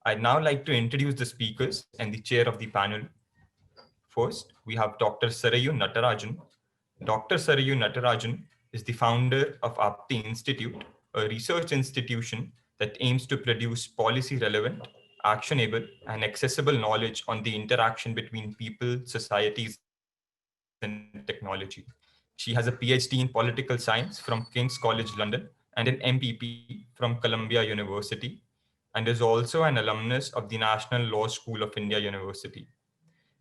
I'd now like to introduce the speakers and the chair of the panel. First, we have Dr. Sarayu Natarajan. Dr. Sarayu Natarajan is the founder of Apti Institute, a research institution that aims to produce policy-relevant, actionable, and accessible knowledge on the interaction between people, societies, and technology. She has a PhD in political science from King's College London and an MPP from Columbia University, and is also an alumnus of the National Law School of India University.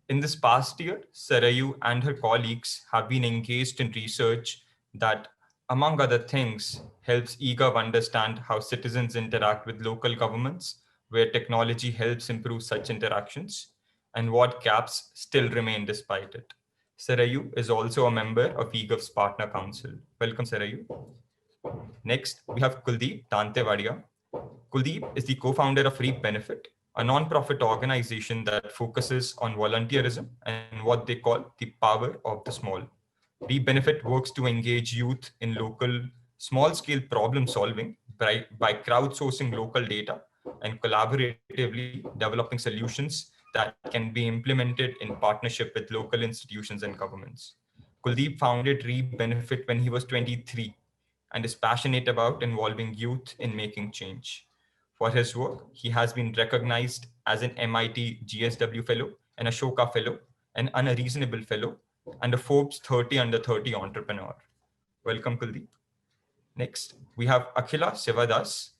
In this past year, Sarayu and her colleagues have been engaged in research that, among other things, helps eGov understand how citizens interact with local governments, where technology helps improve such interactions, and what gaps still remain despite it. Sarayu is also a member of eGov's Partner Council. Welcome, Sarayu. Next, we have Kuldeep Tantewadia. Kuldeep is the co-founder of Reap Benefit, a non-profit organization that focuses on volunteerism and what they call the power of the small. Reap Benefit works to engage youth in local, small-scale problem solving by crowdsourcing local data and collaboratively developing solutions that can be implemented in partnership with local institutions and governments. Kuldeep founded Reap Benefit when he was 23 and is passionate about involving youth in making change. For his work, he has been recognized as an MIT GSW Fellow, an Ashoka Fellow, an Unreasonable Fellow, and a Forbes 30 Under 30 entrepreneur. Welcome, Kuldeep. Next, we have Akhila Sivadas.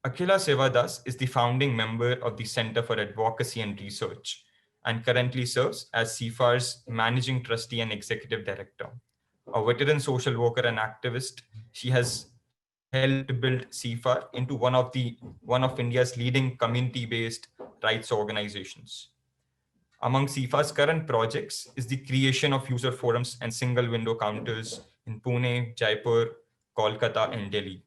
Akhila Sivadas is the founding member of the Center for Advocacy and Research and currently serves as CFAR's Managing Trustee and Executive Director. A veteran social worker and activist, she has helped build CFAR into one of India's leading community-based rights organizations. Among CFA's current projects is the creation of user forums and single window counters in Pune, Jaipur, Kolkata, and Delhi.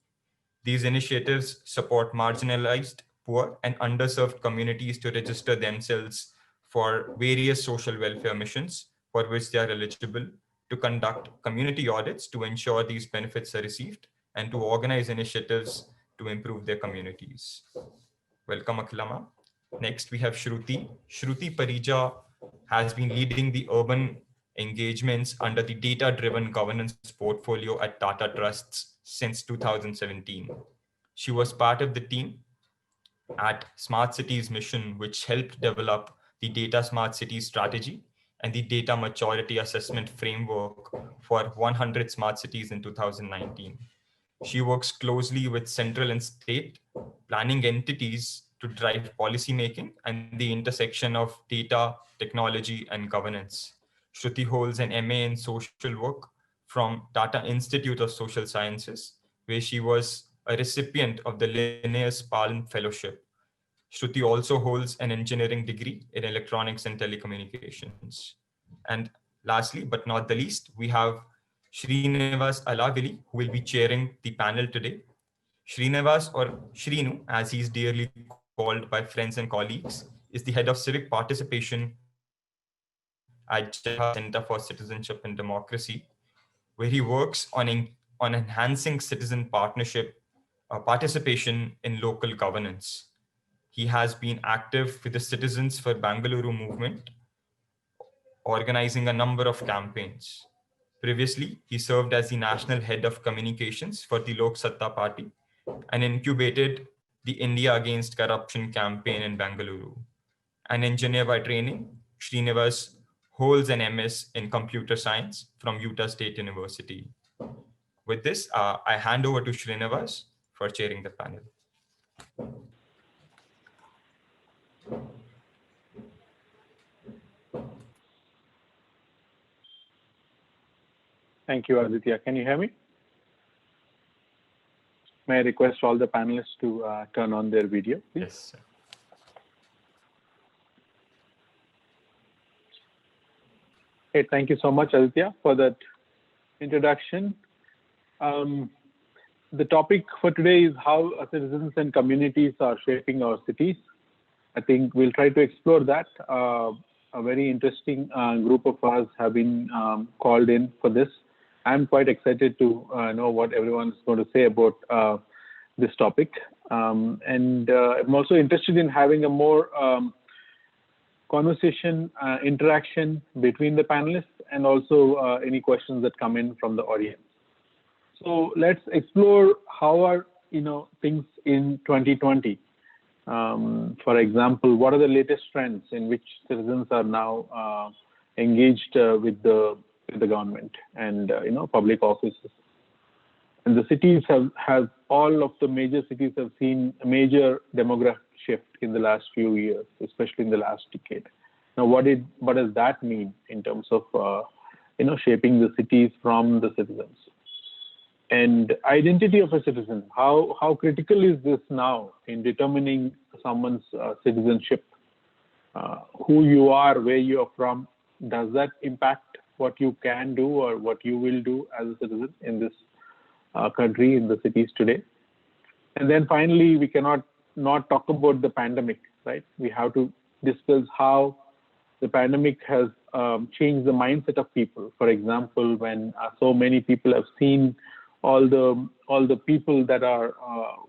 These initiatives support marginalized, poor, and underserved communities to register themselves for various social welfare missions for which they are eligible, to conduct community audits to ensure these benefits are received, and to organize initiatives to improve their communities. Welcome, Akhilama. Next, we have Shruti. Shruti Parija has been leading the urban engagements under the data-driven governance portfolio at Tata Trusts since 2017. She was part of the team at Smart Cities Mission, which helped develop the Data Smart Cities strategy and the Data Maturity Assessment framework for 100 smart cities in 2019. She works closely with central and state planning entities to drive policymaking and the intersection of data, technology, and governance. Shruti holds an MA in social work from Tata Institute of Social Sciences, where she was a recipient of the Linnaeus Palm Fellowship. Shruti also holds an engineering degree in electronics and telecommunications. And lastly, but not the least, we have Srinivas Alavili, who will be chairing the panel today. Srinivas, or Shrinu, as he is dearly called by friends and colleagues, is the head of civic participation at Jawaharlal Nehru Center for Citizenship and Democracy, where he works on enhancing citizen participation in local governance. He has been active with the Citizens for Bangalore movement, organizing a number of campaigns. Previously, he served as the national head of communications for the Lok Satta party and incubated the India Against Corruption campaign in Bangalore. An engineer by training, Srinivas holds an MS in computer science from Utah State University. With this, I hand over to Srinivas for chairing the panel. Thank you, Aditya. Can you hear me? May I request all the panelists to turn on their video, please? Yes, sir. Hey, thank you so much, Aditya, for that introduction. The topic for today is how citizens and communities are shaping our cities. I think we'll try to explore that. A very interesting group of us have been called in for this. I'm quite excited to know what everyone's going to say about this topic. I'm also interested in having a more conversation, interaction between the panelists, and also any questions that come in from the audience. So let's explore how are things in 2020. For example, what are the latest trends in which citizens are now engaged with the government and public offices? And the cities have all of the major cities have seen a major demographic shift in the last few years, especially in the last decade. Now, what does that mean in terms of shaping the cities from the citizens? And identity of a citizen, how critical is this now in determining someone's citizenship? Who you are, where you are from, does that impact what you can do or what you will do as a citizen in this country, in the cities today? And then finally, we cannot not talk about the pandemic, right? We have to discuss how the pandemic has changed the mindset of people. For example, when so many people have seen all the people that are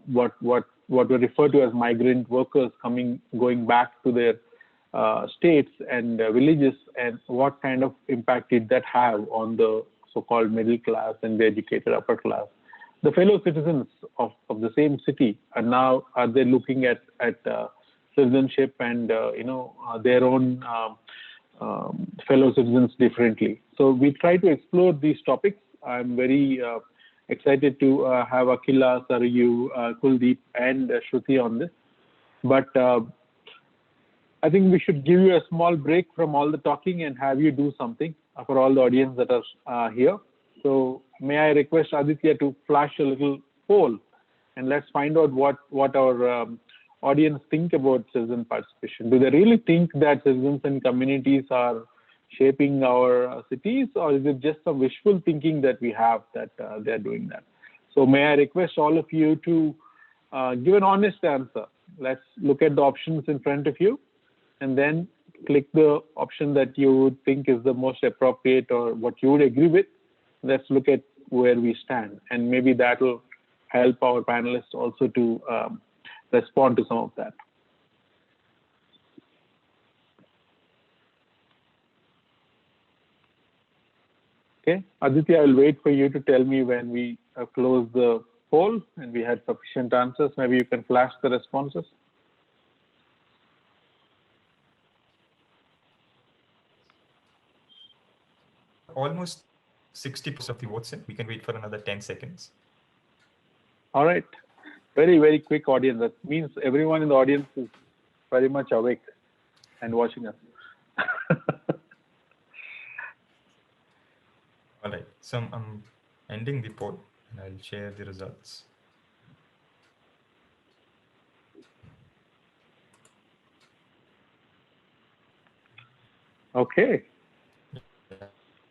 what were referred to as migrant workers going back to their states and villages, and what kind of impact did that have on the so-called middle class and the educated upper class? The fellow citizens of the same city are they looking at citizenship and their own fellow citizens differently? So we try to explore these topics. I'm very excited to have Akila, Sarayu, Kuldeep, and Shruti on this. But I think we should give you a small break from all the talking and have you do something for all the audience that are here. So may I request Aditya to flash a little poll, and let's find out what our audience think about citizen participation. Do they really think that citizens and communities are shaping our cities, or is it just some wishful thinking that we have that they're doing that? So may I request all of you to give an honest answer. Let's look at the options in front of you, and then click the option that you would think is the most appropriate or what you would agree with. Let's look at where we stand, and maybe that will help our panelists also to respond to some of that. Okay, Aditya, I will wait for you to tell me when we close the poll and we had sufficient answers. Maybe you can flash the responses. Almost 60% of the votes in. We can wait for another 10 seconds. All right. Very, very quick audience. That means everyone in the audience is very much awake and watching us. All right. So I'm ending the poll and I'll share the results. Okay.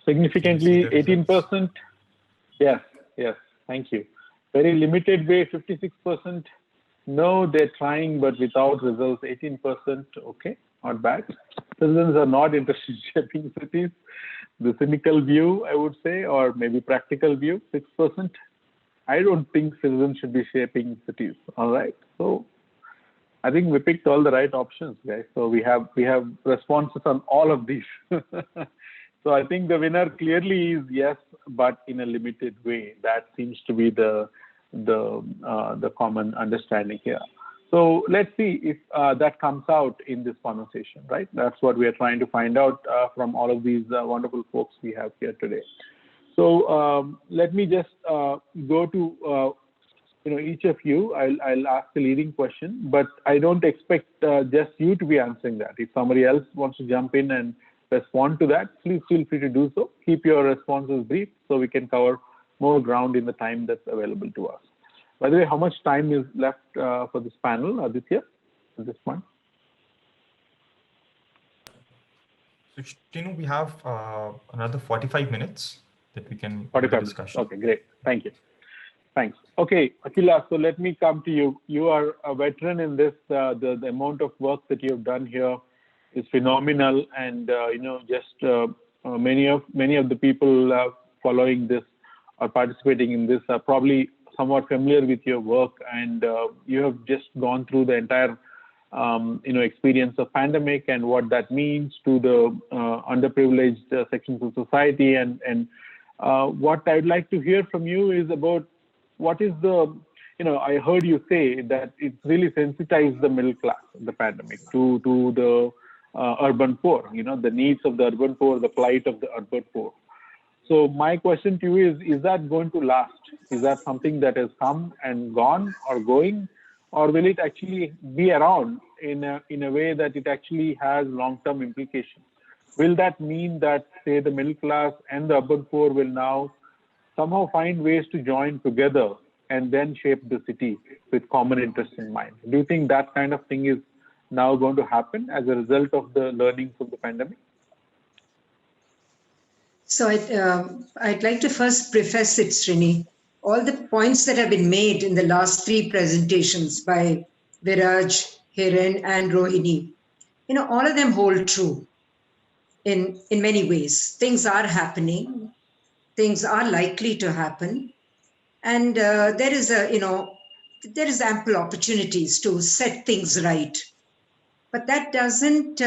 Significantly, 18%. Yes, yes. Thank you. Very limited way, 56%. No, they're trying, but without results, 18%. Okay, not bad. Citizens are not interested in shaping cities. The cynical view, I would say, or maybe practical view, 6%. I don't think citizens should be shaping cities. All right. So I think we picked all the right options, guys. So we have responses on all of these. So I think the winner clearly is yes, but in a limited way. That seems to be the common understanding here. So let's see if that comes out in this conversation, right? That's what we are trying to find out from all of these wonderful folks we have here today. So let me just go to each of you. I'll ask the leading question, but I don't expect just you to be answering that. If somebody else wants to jump in and respond to that, please feel free to do so. Keep your responses brief so we can cover more ground in the time that's available to us. By the way, how much time is left for this panel, Aditya, at this point? So, we have another 45 minutes that we can 45 discussion. Okay, great. Thank you. Thanks. Okay, Akila, so let me come to you. You are a veteran in this. The amount of work that you have done here is phenomenal, and many of the people following this or participating in this are probably somewhat familiar with your work, and you have just gone through the entire experience of pandemic and what that means to the underprivileged sections of society. And what I'd like to hear from you is about what is the, I heard you say that it's really sensitized the middle class, the pandemic, to the urban poor, the needs of the urban poor, the plight of the urban poor. So my question to you is that going to last? Is that something that has come and gone or going? Or will it actually be around in a way that it actually has long-term implications? Will that mean that, say, the middle class and the urban poor will now somehow find ways to join together and then shape the city with common interests in mind? Do you think that kind of thing is now going to happen as a result of the learnings of the pandemic? So I'd like to first preface it, Srini. All the points that have been made in the last three presentations by Viraj, Hiren, and Rohini, all of them hold true in many ways. Things are happening. Things are likely to happen. And there is ample opportunities to set things right. But that doesn't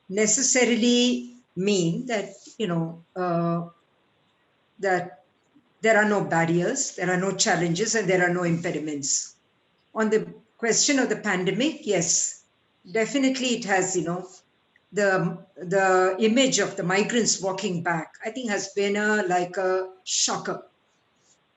necessarily mean that, that there are no barriers, there are no challenges, and there are no impediments. On the question of the pandemic, yes, definitely it has, the image of the migrants walking back, I think has been like a shocker,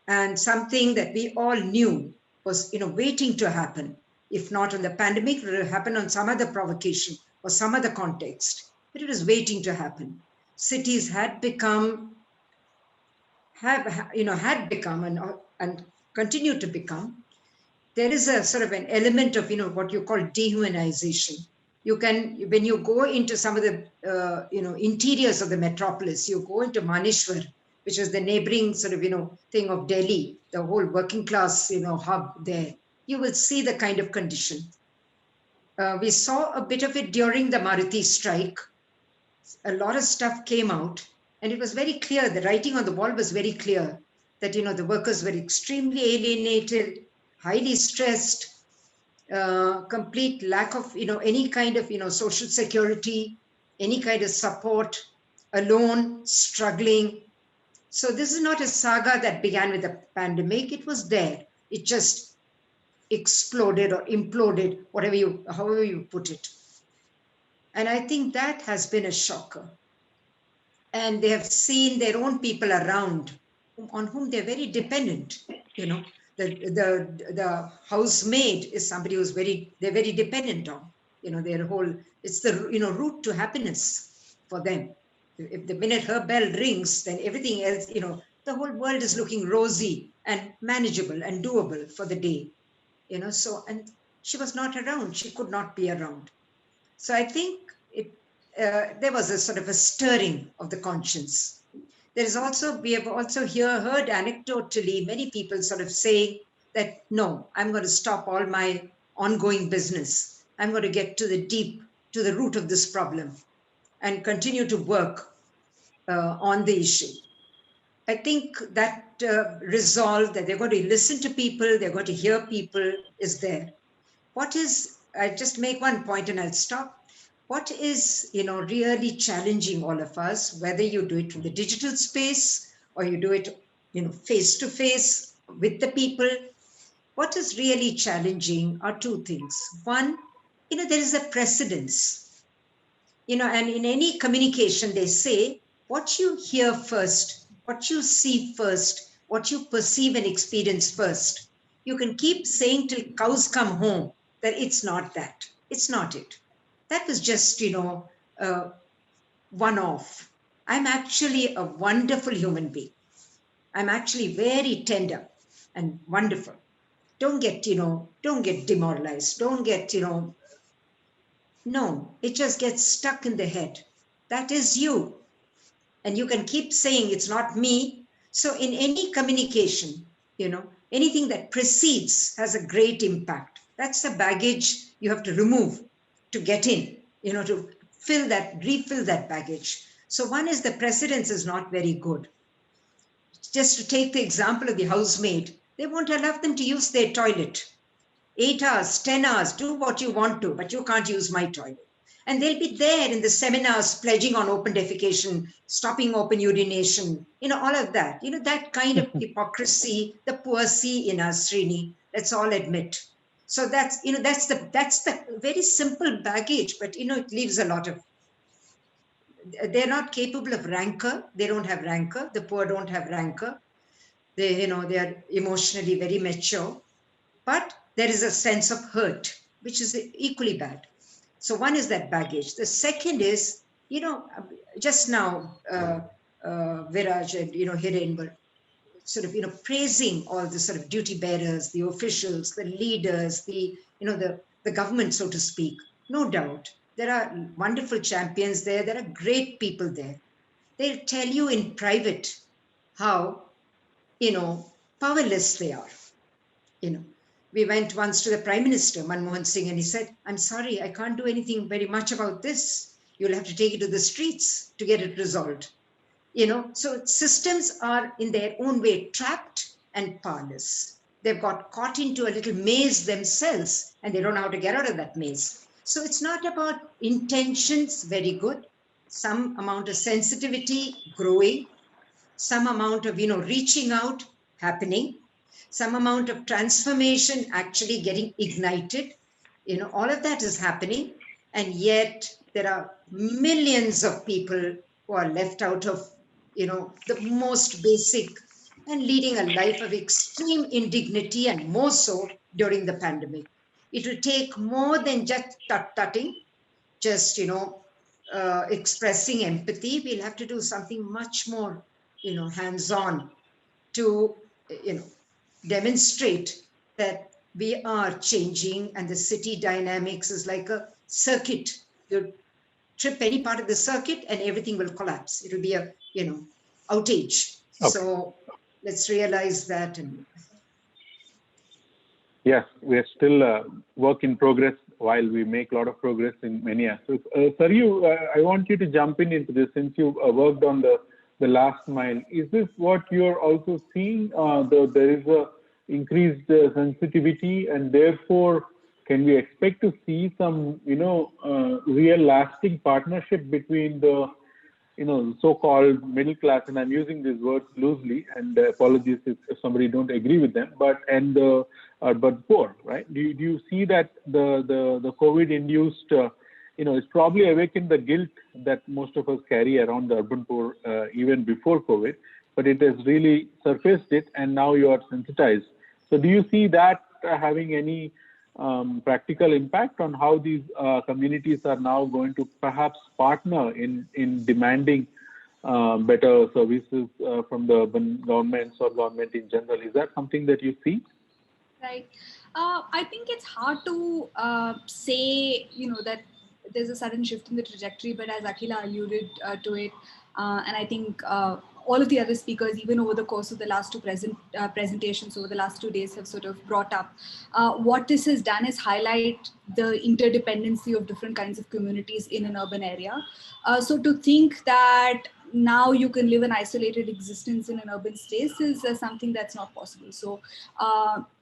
and something that we all knew was, waiting to happen. If not on the pandemic, it will happen on some other provocation or some other context, but it was waiting to happen. Cities had become and continue to become. There is a sort of an element of, what you call dehumanization. You can, when you go into some of the, interiors of the metropolis, you go into Manishwar, which is the neighboring sort of, thing of Delhi, the whole working class, hub there, you will see the kind of condition. We saw a bit of it during the Maruti strike. A lot of stuff came out, and it was very clear, the writing on the wall was very clear that, the workers were extremely alienated, highly stressed, complete lack of, any kind of, social security, any kind of support, alone, struggling. So this is not a saga that began with the pandemic. It was there. It just exploded or imploded, however you put it. And I think that has been a shocker. And they have seen their own people around on whom they're very dependent. The housemaid is somebody who's they're very dependent on. Their whole, it's the route to happiness for them. If the minute her bell rings, then everything else, the whole world is looking rosy and manageable and doable for the day. So, and she was not around. She could not be around. So I think there was a sort of a stirring of the conscience. We have also heard anecdotally many people sort of saying that, no, I'm going to stop all my ongoing business. I'm going to get to the root of this problem and continue to work on the issue. I think that resolve that they're going to listen to people, they're going to hear people is there. I just make one point and I'll stop. What is, really challenging all of us, whether you do it from the digital space or you do it, face to face with the people, what is really challenging are two things. One, there is a precedence, and in any communication, they say what you hear first, what you see first, what you perceive and experience first. You can keep saying till cows come home that it's not that, it's not it. That was just, one-off. I'm actually a wonderful human being. I'm actually very tender and wonderful. Don't get demoralized. Don't get, no, it just gets stuck in the head. That is you. And you can keep saying it's not me. So in any communication, anything that precedes has a great impact. That's the baggage you have to remove to get in, to refill that baggage. So one is the precedence is not very good. Just to take the example of the housemaid, They won't allow them to use their toilet. 8 hours, 10 hours, do what you want to, but you can't use my toilet. And they'll be there in the seminars pledging on open defecation, stopping open urination, all of that. That kind of hypocrisy, the poor see in us, Srini, let's all admit. So that's the very simple baggage, but it leaves a lot of, they're not capable of rancor. They don't have rancor. The poor don't have rancor. They are emotionally very mature, but there is a sense of hurt, which is equally bad. So one is that baggage. The second is, just now, Viraj and, Hiren were sort of, praising all the sort of duty bearers, the officials, the leaders, the government, so to speak. No doubt. There are wonderful champions there. There are great people there. They'll tell you in private how, powerless they are. We went once to the Prime Minister, Manmohan Singh, and he said, I'm sorry, I can't do anything very much about this. You'll have to take it to the streets to get it resolved. So systems are in their own way trapped and powerless. They've got caught into a little maze themselves, and they don't know how to get out of that maze. So it's not about intentions, very good, some amount of sensitivity growing, some amount of, reaching out happening, some amount of transformation actually getting ignited. All of that is happening. And yet there are millions of people who are left out of, the most basic, and leading a life of extreme indignity, and more so during the pandemic. It will take more than just tut-tutting, just, expressing empathy. We'll have to do something much more, hands-on to, demonstrate that we are changing, and the city dynamics is like a circuit. You trip any part of the circuit and everything will collapse. It will be a, outage. Okay. So let's realize that. Yes, we are still work in progress while we make a lot of progress in many aspects. Sarayu, I want you to jump into this since you worked on the last mile. Is this what you're also seeing? There is a increased sensitivity, and therefore can we expect to see some, real lasting partnership between the, so-called middle class, and I'm using these words loosely, and apologies if somebody don't agree with them, but poor, right? Do you see that the COVID-induced, it's probably awakened the guilt that most of us carry around the urban poor even before COVID, but it has really surfaced it, and now you are sensitized. So do you see that having any practical impact on how these communities are now going to perhaps partner in demanding better services from the urban governments or government in general? Is that something that you see? Right. I think it's hard to say, that there's a sudden shift in the trajectory, but as Akhila alluded to it, and I think all of the other speakers, even over the course of the last two presentations over the last 2 days, have sort of brought up, what this has done is highlight the interdependency of different kinds of communities in an urban area. So to think that now you can live an isolated existence in an urban space is something that's not possible. So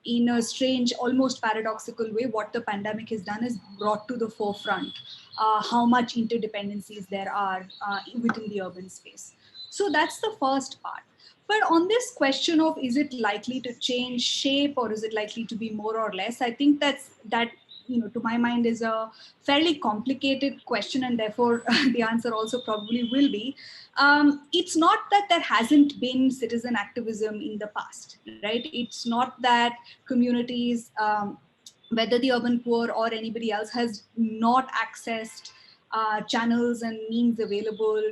in a strange, almost paradoxical way, what the pandemic has done is brought to the forefront how much interdependencies there are within the urban space. So that's the first part. But on this question of, is it likely to change shape or is it likely to be more or less? I think that to my mind is a fairly complicated question, and therefore the answer also probably will be, it's not that there hasn't been citizen activism in the past, right? It's not that communities, whether the urban poor or anybody else, has not accessed channels and means available,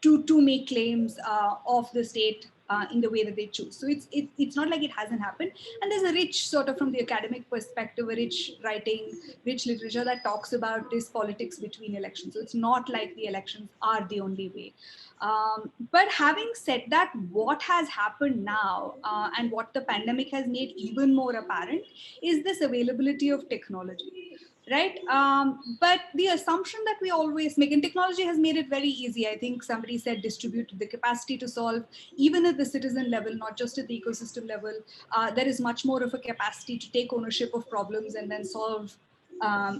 to make claims of the state in the way that they choose. So it's not like it hasn't happened. And there's a rich sort of, from the academic perspective, a rich writing, rich literature that talks about this politics between elections. So it's not like the elections are the only way. But having said that, what has happened now and what the pandemic has made even more apparent is this availability of technology. right? But the assumption that we always make, and technology has made it very easy. I think somebody said distributed the capacity to solve, even at the citizen level, not just at the ecosystem level. There is much more of a capacity to take ownership of problems and then solve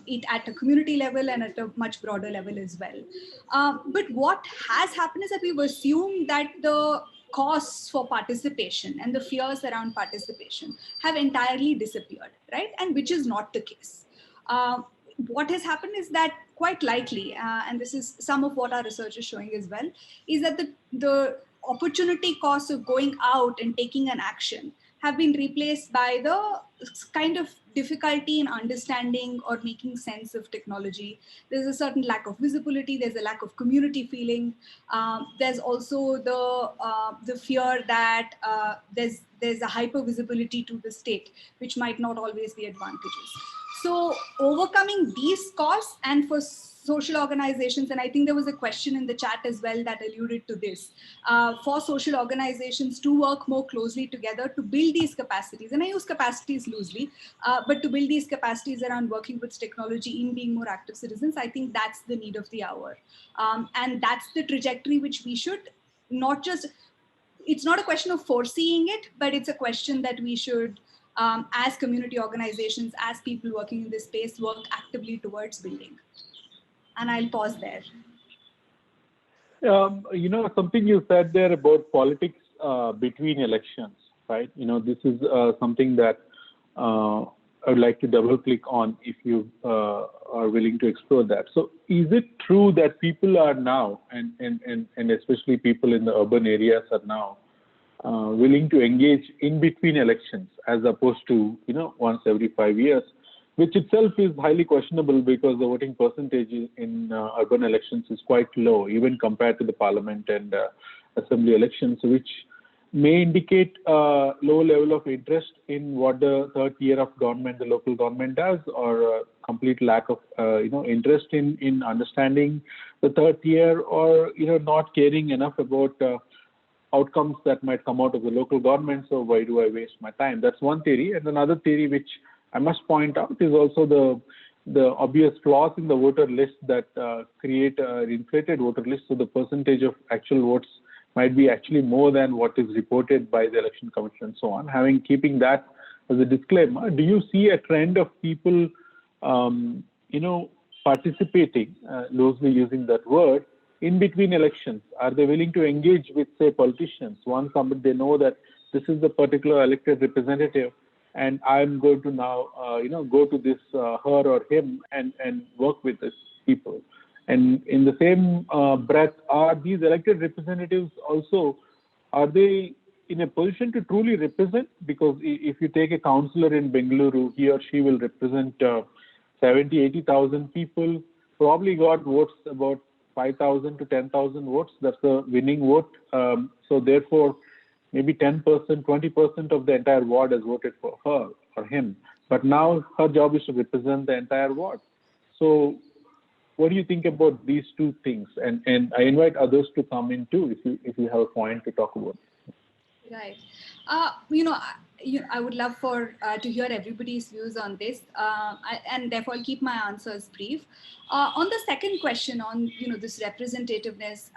it at a community level and at a much broader level as well. But what has happened is that we've assumed that the costs for participation and the fears around participation have entirely disappeared, right? And which is not the case. What has happened is that quite likely, and this is some of what our research is showing as well, is that the opportunity costs of going out and taking an action have been replaced by the kind of difficulty in understanding or making sense of technology. There's a certain lack of visibility. There's a lack of community feeling. There's also the fear that there's a hyper visibility to the state, which might not always be advantageous. So overcoming these costs, and for social organizations, and I think there was a question in the chat as well that alluded to this, for social organizations to work more closely together to build these capacities, and I use capacities loosely, but to build these capacities around working with technology in being more active citizens, I think that's the need of the hour. And that's the trajectory which we should not just, it's not a question of foreseeing it, but it's a question that we should, as community organizations, as people working in this space, work actively towards building. And I'll pause there. Something you said there about politics between elections, right? This is something that I would like to double click on if you are willing to explore that. So is it true that people are now, and especially people in the urban areas are now, willing to engage in between elections as opposed to, once every 5 years, which itself is highly questionable because the voting percentage in urban elections is quite low, even compared to the parliament and assembly elections, which may indicate a low level of interest in what the third tier of government, the local government does, or a complete lack of, interest in understanding the third tier, or, not caring enough about outcomes that might come out of the local government. So why do I waste my time? That's one theory. And another theory, which I must point out, is also the obvious flaws in the voter list that create an inflated voter list. So the percentage of actual votes might be actually more than what is reported by the election commission and so on. Keeping that as a disclaimer, do you see a trend of people, participating, loosely using that word, in between elections? Are they willing to engage with, say, politicians? Once they know that this is the particular elected representative, and I'm going to now, go to this her or him and work with these people. And in the same breath, are these elected representatives also, are they in a position to truly represent? Because if you take a councillor in Bengaluru, he or she will represent 70, 80,000 people, probably got votes about 5,000 to 10,000 votes. That's the winning vote. So therefore, maybe 10%, 20% of the entire ward has voted for her or him. But now her job is to represent the entire ward. So what do you think about these two things? And I invite others to come in too, if you have a point to talk about. Right. I would love to hear everybody's views on this, and therefore I'll keep my answers brief. On the second question on this representativeness,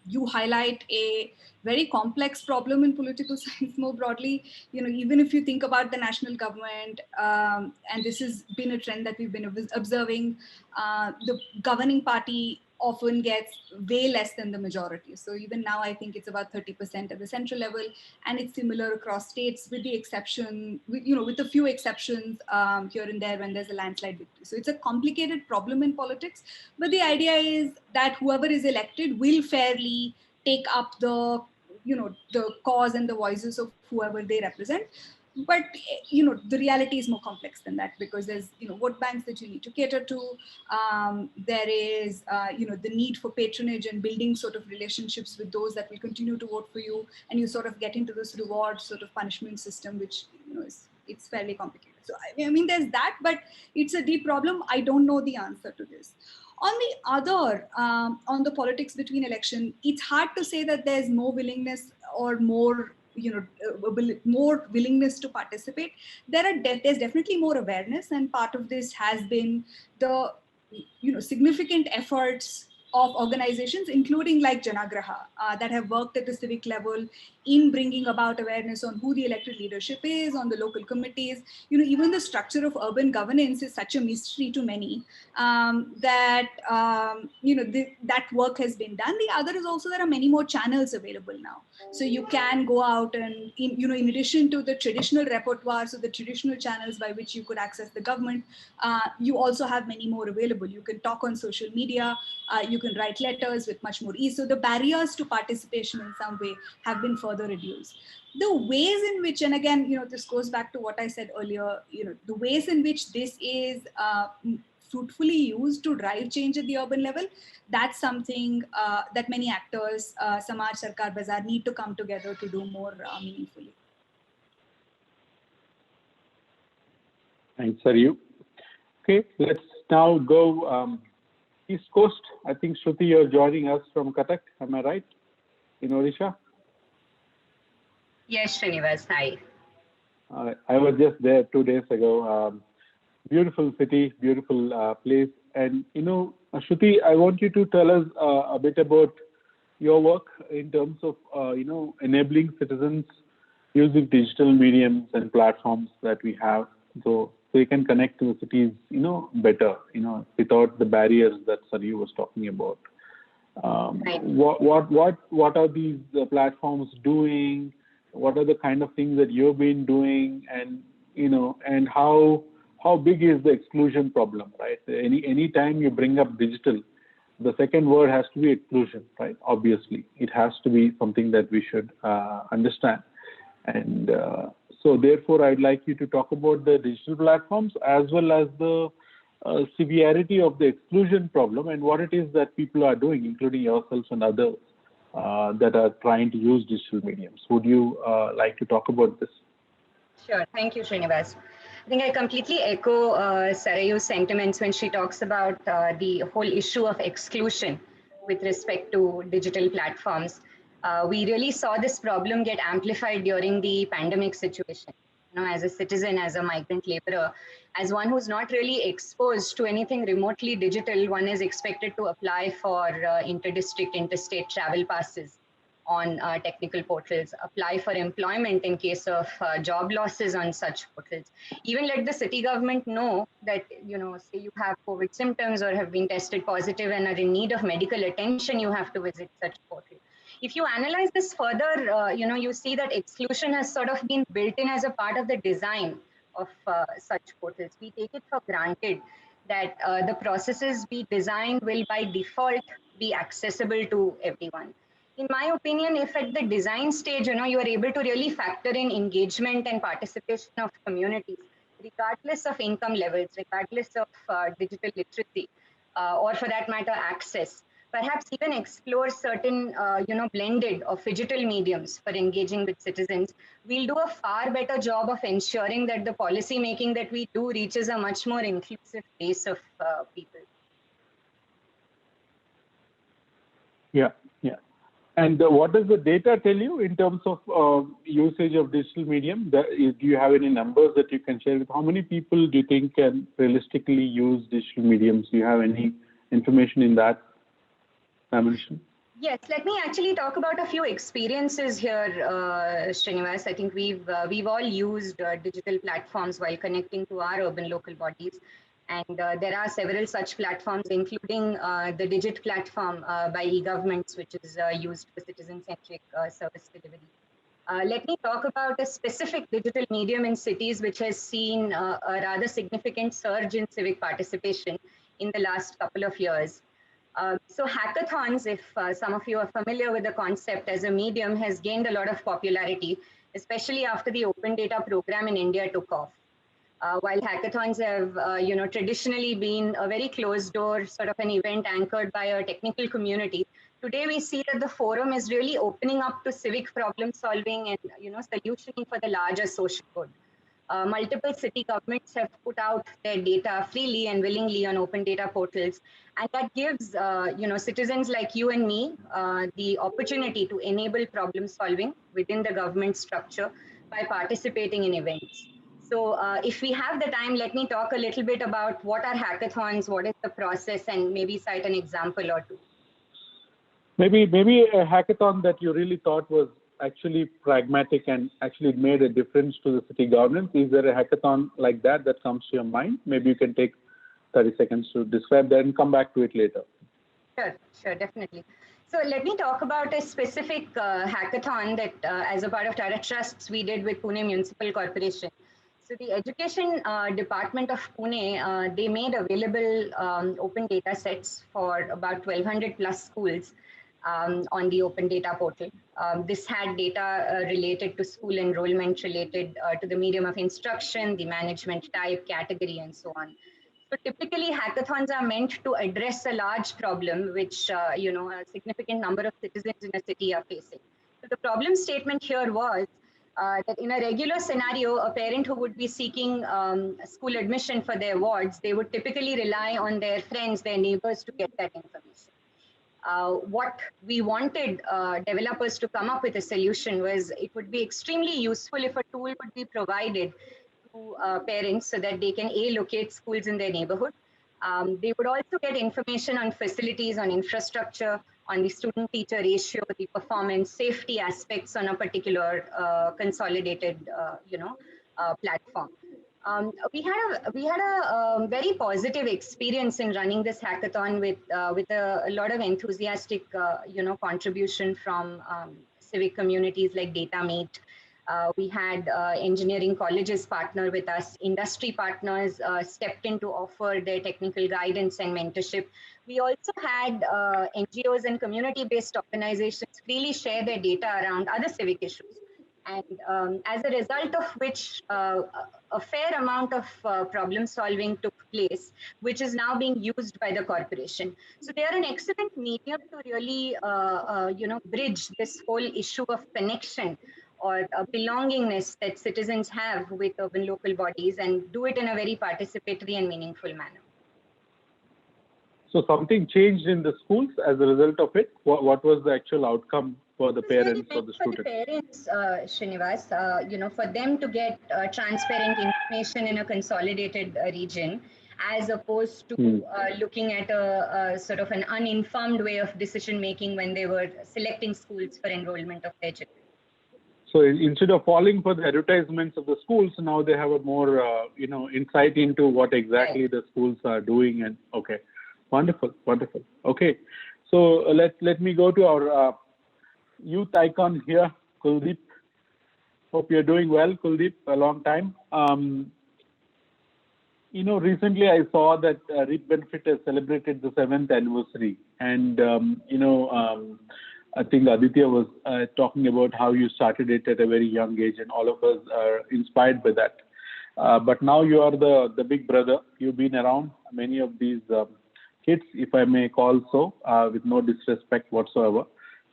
you highlight a very complex problem in political science more broadly. Even if you think about the national government, and this has been a trend that we've been observing, the governing party often gets way less than the majority. So even now, I think it's about 30% at the central level, and it's similar across states, with the exception, with a few exceptions here and there when there's a landslide victory. So it's a complicated problem in politics, but the idea is that whoever is elected will fairly take up the cause and the voices of whoever they represent. But the reality is more complex than that, because there's vote banks that you need to cater to. There is the need for patronage and building sort of relationships with those that will continue to vote for you, and you sort of get into this reward sort of punishment system, which it's fairly complicated. So I mean there's that, but it's a deep problem. I don't know the answer to this. On the other, on the politics between election, it's hard to say that there's more willingness or more more willingness to participate. There's definitely more awareness, and part of this has been the significant efforts of organizations, including like Janagraha, that have worked at the civic level in bringing about awareness on who the elected leadership is, on the local committees. Even the structure of urban governance is such a mystery to many, that that work has been done. The other is also there are many more channels available now. So you can go out and, in addition to the traditional repertoires of the traditional channels by which you could access the government, you also have many more available. You can talk on social media, you can write letters with much more ease. So the barriers to participation in some way have been further reduced. The ways in which, and again, this goes back to what I said earlier, the ways in which this is fruitfully used to drive change at the urban level, that's something that many actors, Samaaj, Sarkar, Bazaar, need to come together to do more meaningfully. Thanks, Sarayu. Okay, let's now go East Coast. I think, Shruti, you're joining us from Cuttack. Am I right? In Odisha? Yes, Srinivas. Hi. I was just there 2 days ago. Beautiful city, beautiful place. And, Shruti, I want you to tell us a bit about your work in terms of, enabling citizens using digital mediums and platforms that we have. So you can connect to the cities, better, without the barriers that Sarayu was talking about. Right. What are these platforms doing? What are the kind of things that you've been doing? And, and how big is the exclusion problem, right? Any time you bring up digital, the second word has to be exclusion, right? Obviously, it has to be something that we should understand. And so therefore, I'd like you to talk about the digital platforms as well as the severity of the exclusion problem and what it is that people are doing, including yourselves and others that are trying to use digital mediums. Would you like to talk about this? Sure. Thank you, Srinivas. I think I completely echo Sarayu's sentiments when she talks about the whole issue of exclusion with respect to digital platforms. We really saw this problem get amplified during the pandemic situation. As a citizen, as a migrant laborer, as one who's not really exposed to anything remotely digital, one is expected to apply for inter-district, interstate travel passes on technical portals, apply for employment in case of job losses on such portals, even let the city government know that, say you have COVID symptoms or have been tested positive and are in need of medical attention, you have to visit such portal. If you analyze this further, you see that exclusion has sort of been built in as a part of the design of such portals. We take it for granted that the processes we design will by default be accessible to everyone. In my opinion, if at the design stage, you are able to really factor in engagement and participation of communities, regardless of income levels, regardless of digital literacy, or for that matter, access, perhaps even explore certain, blended or phygital mediums for engaging with citizens, we'll do a far better job of ensuring that the policy making that we do reaches a much more inclusive base of people. Yeah. And what does the data tell you in terms of usage of digital medium? Do you have any numbers that you can share with? How many people do you think can realistically use digital mediums? Do you have any information in that dimension? Yes, let me actually talk about a few experiences here, Srinivas. I think we've all used digital platforms while connecting to our urban local bodies. And there are several such platforms, including the Digit platform by e-governments, which is used for citizen-centric service delivery. Let me talk about a specific digital medium in cities which has seen a rather significant surge in civic participation in the last couple of years. So hackathons, if some of you are familiar with the concept as a medium, has gained a lot of popularity, especially after the open data program in India took off. While hackathons have, traditionally been a very closed door sort of an event anchored by a technical community, today we see that the forum is really opening up to civic problem solving and, solutioning for the larger social good. multiple city governments have put out their data freely and willingly on open data portals. And that gives citizens like you and me the opportunity to enable problem solving within the government structure by participating in events. So if we have the time, let me talk a little bit about what are hackathons, what is the process, and maybe cite an example or two. Maybe a hackathon that you really thought was actually pragmatic and actually made a difference to the city governance. Is there a hackathon like that that comes to your mind? Maybe you can take 30 seconds to describe that and come back to it later. Sure, definitely. So let me talk about a specific hackathon that as a part of Tata Trusts we did with Pune Municipal Corporation. So the education department of Pune, they made available open data sets for about 1,200 plus schools on the open data portal. This had data related to school enrollment, related to the medium of instruction, the management type, category, and so on. So typically, hackathons are meant to address a large problem which a significant number of citizens in a city are facing. So the problem statement here was that in a regular scenario, a parent who would be seeking school admission for their wards, they would typically rely on their friends, their neighbors to get that information. What we wanted developers to come up with a solution was it would be extremely useful if a tool would be provided to parents so that they can locate schools in their neighborhood. They would also get information on facilities, on infrastructure, on the student-teacher ratio, the performance, safety aspects on a particular consolidated, platform. We had a very positive experience in running this hackathon with a lot of enthusiastic, contribution from civic communities like DataMeet. We had engineering colleges partner with us, industry partners stepped in to offer their technical guidance and mentorship. We also had NGOs and community-based organizations freely share their data around other civic issues. And as a result of which, a fair amount of problem solving took place, which is now being used by the corporation. So they are an excellent medium to really, bridge this whole issue of connection or belongingness that citizens have with urban local bodies and do it in a very participatory and meaningful manner. So something changed in the schools as a result of it? What was the actual outcome for the parents or the students? For the parents, Srinivas, for them to get transparent information in a consolidated region, as opposed to looking at a sort of an uninformed way of decision making when they were selecting schools for enrollment of their children. So instead of falling for the advertisements of the schools, now they have a more, insight into what exactly the schools are doing. And okay, wonderful. Okay, so let me go to our youth icon here, Kuldeep. Hope you're doing well, Kuldeep. A long time. Recently I saw that REAP Benefit has celebrated the 7th anniversary, and I think Aditya was talking about how you started it at a very young age, and all of us are inspired by that. But now you are the big brother. You've been around many of these kids, if I may call so, with no disrespect whatsoever.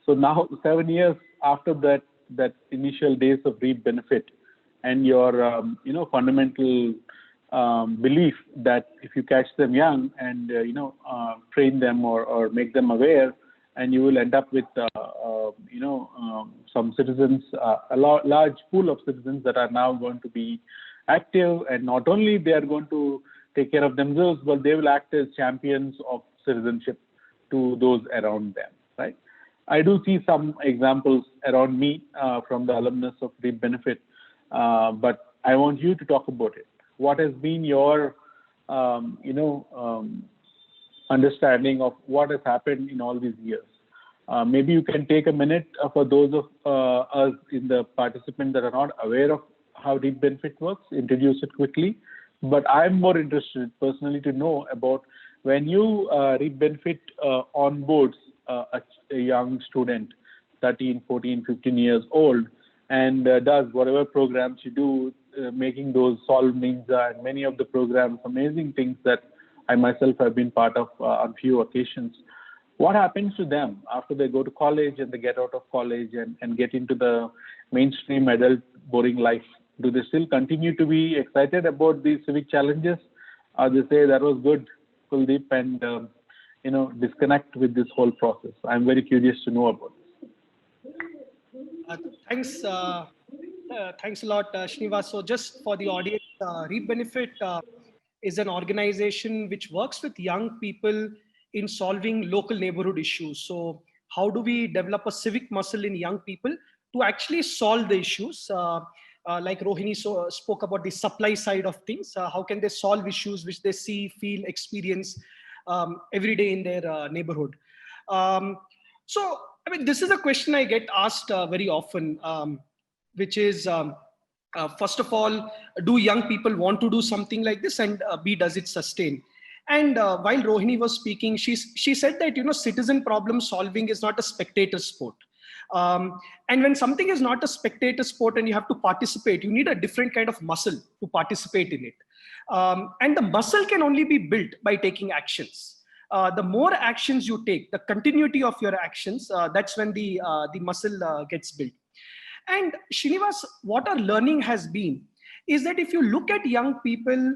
So now 7 years after that initial days of REAP Benefit, and your fundamental belief that if you catch them young and train them or make them aware, and you will end up with some citizens, a large pool of citizens that are now going to be active, and not only they are going to take care of themselves, but they will act as champions of citizenship to those around them, right? I do see some examples around me from the alumnus of REAP Benefit, but I want you to talk about it. What has been your, understanding of what has happened in all these years? Maybe you can take a minute for those of us in the participants that are not aware of how REAP Benefit works, introduce it quickly. But I'm more interested personally to know about when you REAP Benefit onboards a young student, 13, 14, 15 years old, and does whatever programs you do, making those Solve Ninja and many of the programs, amazing things that I myself have been part of on few occasions. What happens to them after they go to college and they get out of college and get into the mainstream adult boring life? Do they still continue to be excited about these civic challenges? Or they say that was good, Kuldeep, and disconnect with this whole process? I'm very curious to know about this. Thanks a lot, Srinivas. So just for the audience, Benefit is an organization which works with young people in solving local neighborhood issues. So how do we develop a civic muscle in young people to actually solve the issues? Like Rohini spoke about the supply side of things. How can they solve issues which they see, feel, experience every day in their neighborhood? So, I mean, this is a question I get asked very often, which is, first of all, do young people want to do something like this? And B, does it sustain? And while Rohini was speaking, she said that, citizen problem solving is not a spectator sport. And when something is not a spectator sport and you have to participate, you need a different kind of muscle to participate in it. And the muscle can only be built by taking actions. The more actions you take, the continuity of your actions, that's when the muscle gets built. And Srinivas, what our learning has been is that if you look at young people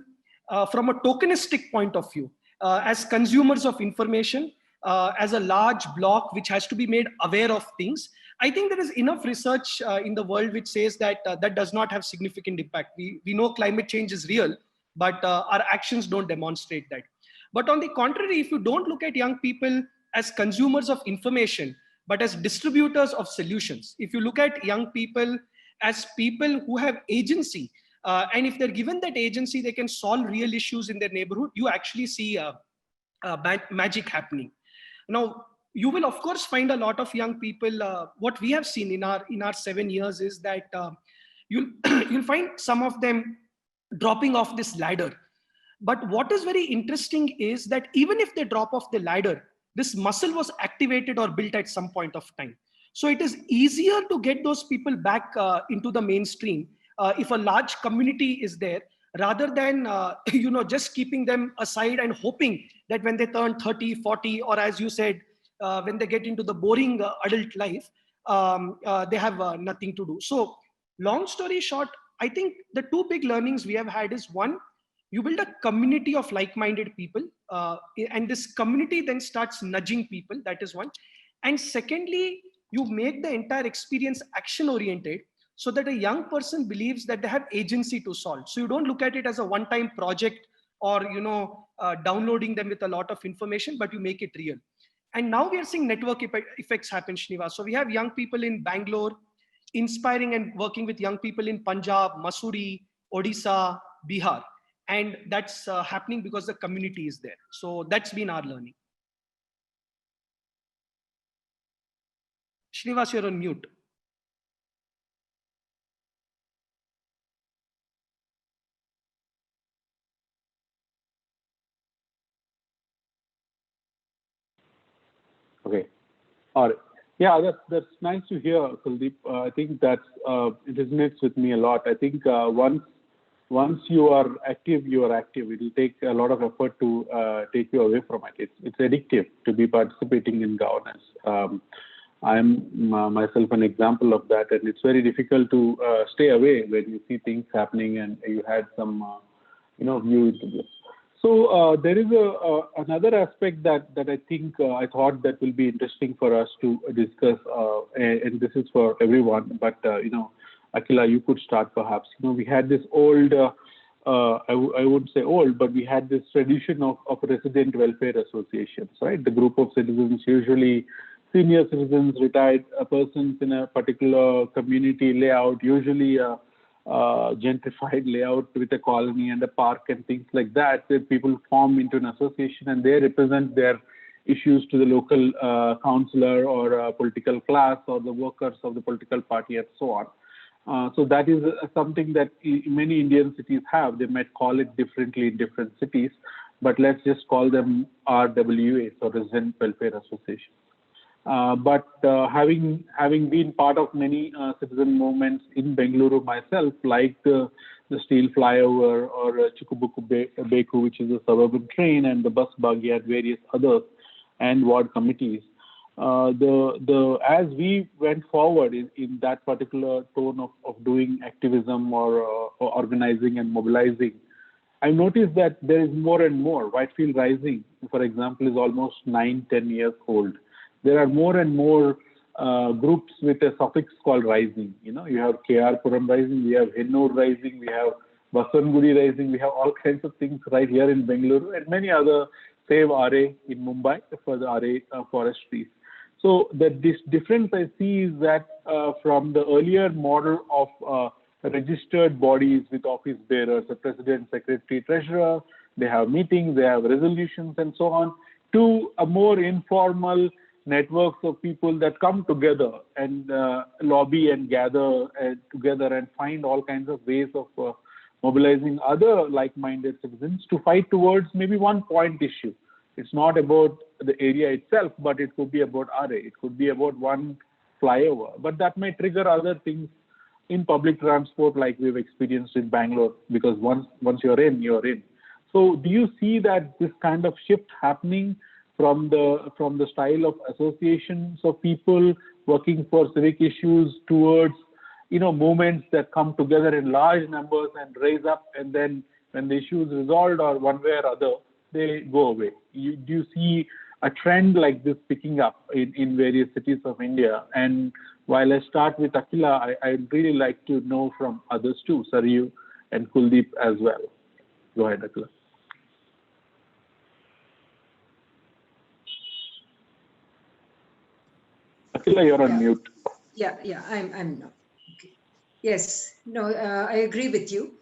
from a tokenistic point of view, as consumers of information, as a large block which has to be made aware of things, I think there is enough research in the world which says that that does not have significant impact. We know climate change is real, but our actions don't demonstrate that. But on the contrary, if you don't look at young people as consumers of information, but as distributors of solutions, if you look at young people as people who have agency, and if they're given that agency, they can solve real issues in their neighborhood, you actually see magic happening. Now, you will of course find a lot of young people. What we have seen in our 7 years is that you'll find some of them dropping off this ladder. But what is very interesting is that even if they drop off the ladder, this muscle was activated or built at some point of time. So it is easier to get those people back into the mainstream if a large community is there, rather than just keeping them aside and hoping that when they turn 30, 40, or as you said, when they get into the boring adult life, they have nothing to do. So long story short, I think the two big learnings we have had is, one, you build a community of like-minded people, and this community then starts nudging people. That is one. And secondly, you make the entire experience action-oriented so that a young person believes that they have agency to solve. So you don't look at it as a one-time project or downloading them with a lot of information, but you make it real. And now we are seeing network effects happen, Srinivas. So we have young people in Bangalore inspiring and working with young people in Punjab, Mussoorie, Odisha, Bihar. And that's happening because the community is there. So that's been our learning. Srinivas, you're on mute. Okay. All right. Yeah, that's nice to hear, Kuldeep. I think it resonates with me a lot. I think once you are active, you are active. It will take a lot of effort to take you away from it. It's addictive to be participating in governance. I'm myself an example of that, and it's very difficult to stay away when you see things happening and you had some view into this. So there is another aspect that I think I thought that will be interesting for us to discuss, and this is for everyone. But Akhila, you could start perhaps. We had this old, I wouldn't say old, but we had this tradition of resident welfare associations, right? The group of citizens, usually senior citizens, retired persons in a particular community layout, usually a gentrified layout with a colony and a park and things like that, where people form into an association and they represent their issues to the local councillor or political class or the workers of the political party and so on. So that is something that many Indian cities have. They might call it differently in different cities, but let's just call them RWAs, or Resident Welfare Associations. But having been part of many citizen movements in Bengaluru myself, like the steel flyover or Chikubuku Beku, which is a suburban train, and the bus buggy and various others, and ward committees, as we went forward in that particular tone of doing activism or organizing and mobilizing, I noticed that there is more and more. Whitefield Rising, for example, is almost 9-10 years old. There are more and more groups with a suffix called Rising. You know, you have KR Puram Rising, we have Hennur Rising, we have Baswangudi Rising, we have all kinds of things right here in Bengaluru, and many other, Save Are in Mumbai for the Are forestries. So this difference I see is that from the earlier model of registered bodies with office bearers, a president, secretary, treasurer, they have meetings, they have resolutions and so on, to a more informal networks of people that come together and lobby and gather together and find all kinds of ways of mobilizing other like-minded citizens to fight towards maybe one point issue. It's not about the area itself, but it could be about Are. It could be about one flyover, but that may trigger other things in public transport, like we've experienced in Bangalore, because once you're in, you're in. So do you see that this kind of shift happening from the style of associations of people working for civic issues towards, you know, movements that come together in large numbers and raise up, and then when the issue is resolved or one way or other, they go away? Do you see a trend like this picking up in various cities of India? And while I start with Akhila, I'd really like to know from others too, Sarayu and Kuldeep as well. Go ahead, Akhila. Akhila, you're on mute. Yeah, I'm not. Okay. Yes, no, I agree with you.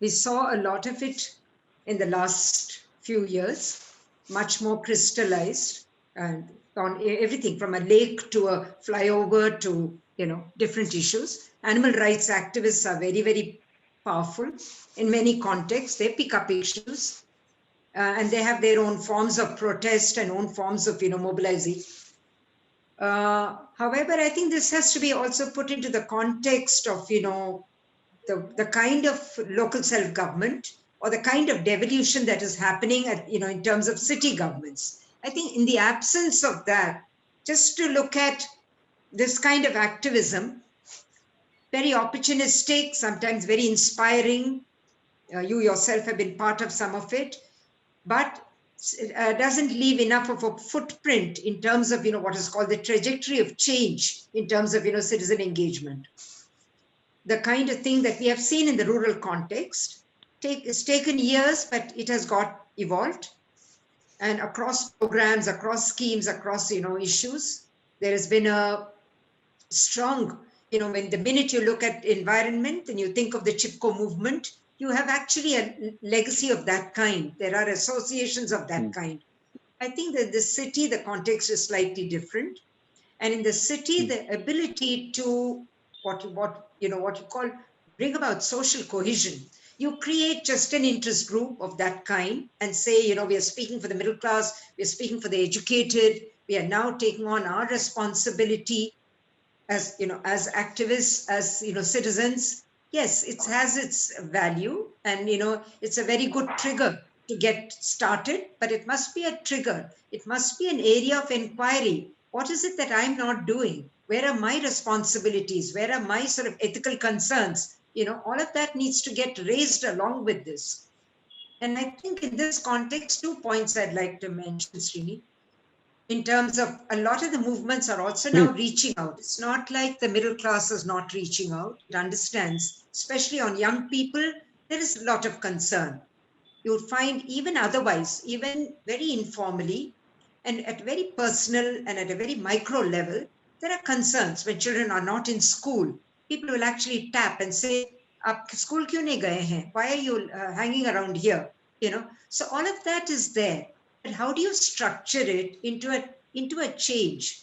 We saw a lot of it in the last few years, much more crystallized, and on everything from a lake to a flyover to, you know, different issues. Animal rights activists are very, very powerful in many contexts. They pick up issues and they have their own forms of protest and own forms of, you know, mobilizing. However, I think this has to be also put into the context of, you know, the kind of local self-government or the kind of devolution that is happening at, you know, in terms of city governments. I think in the absence of that, just to look at this kind of activism, very opportunistic, sometimes very inspiring. You yourself have been part of some of it, but doesn't leave enough of a footprint in terms of, you know, what is called the trajectory of change in terms of, you know, citizen engagement. The kind of thing that we have seen in the rural context, it's taken years, but it has got evolved. And across programs, across schemes, across, you know, issues, there has been a strong, you know, when the minute you look at environment and you think of the Chipko movement, you have actually a legacy of that kind. There are associations of that kind. I think that the city, the context is slightly different. And in the city, the ability to what you call bring about social cohesion. You create just an interest group of that kind and say, you know, we are speaking for the middle class, we are speaking for the educated, we are now taking on our responsibility as, you know, as activists, as, you know, citizens. Yes, it has its value, and, you know, it's a very good trigger to get started, but it must be a trigger. It must be an area of inquiry. What is it that I'm not doing? Where are my responsibilities? Where are my sort of ethical concerns? You know, all of that needs to get raised along with this. And I think in this context, 2 points I'd like to mention, Srini. In terms of a lot of the movements are also now reaching out. It's not like the middle class is not reaching out. It understands, especially on young people, there is a lot of concern. You would find even otherwise, even very informally and at very personal and at a very micro level, there are concerns when children are not in school. People will actually tap and say, "Aap school kyun nahi gaye hain? Why are you hanging around here?" You know, so all of that is there. But how do you structure it into a change,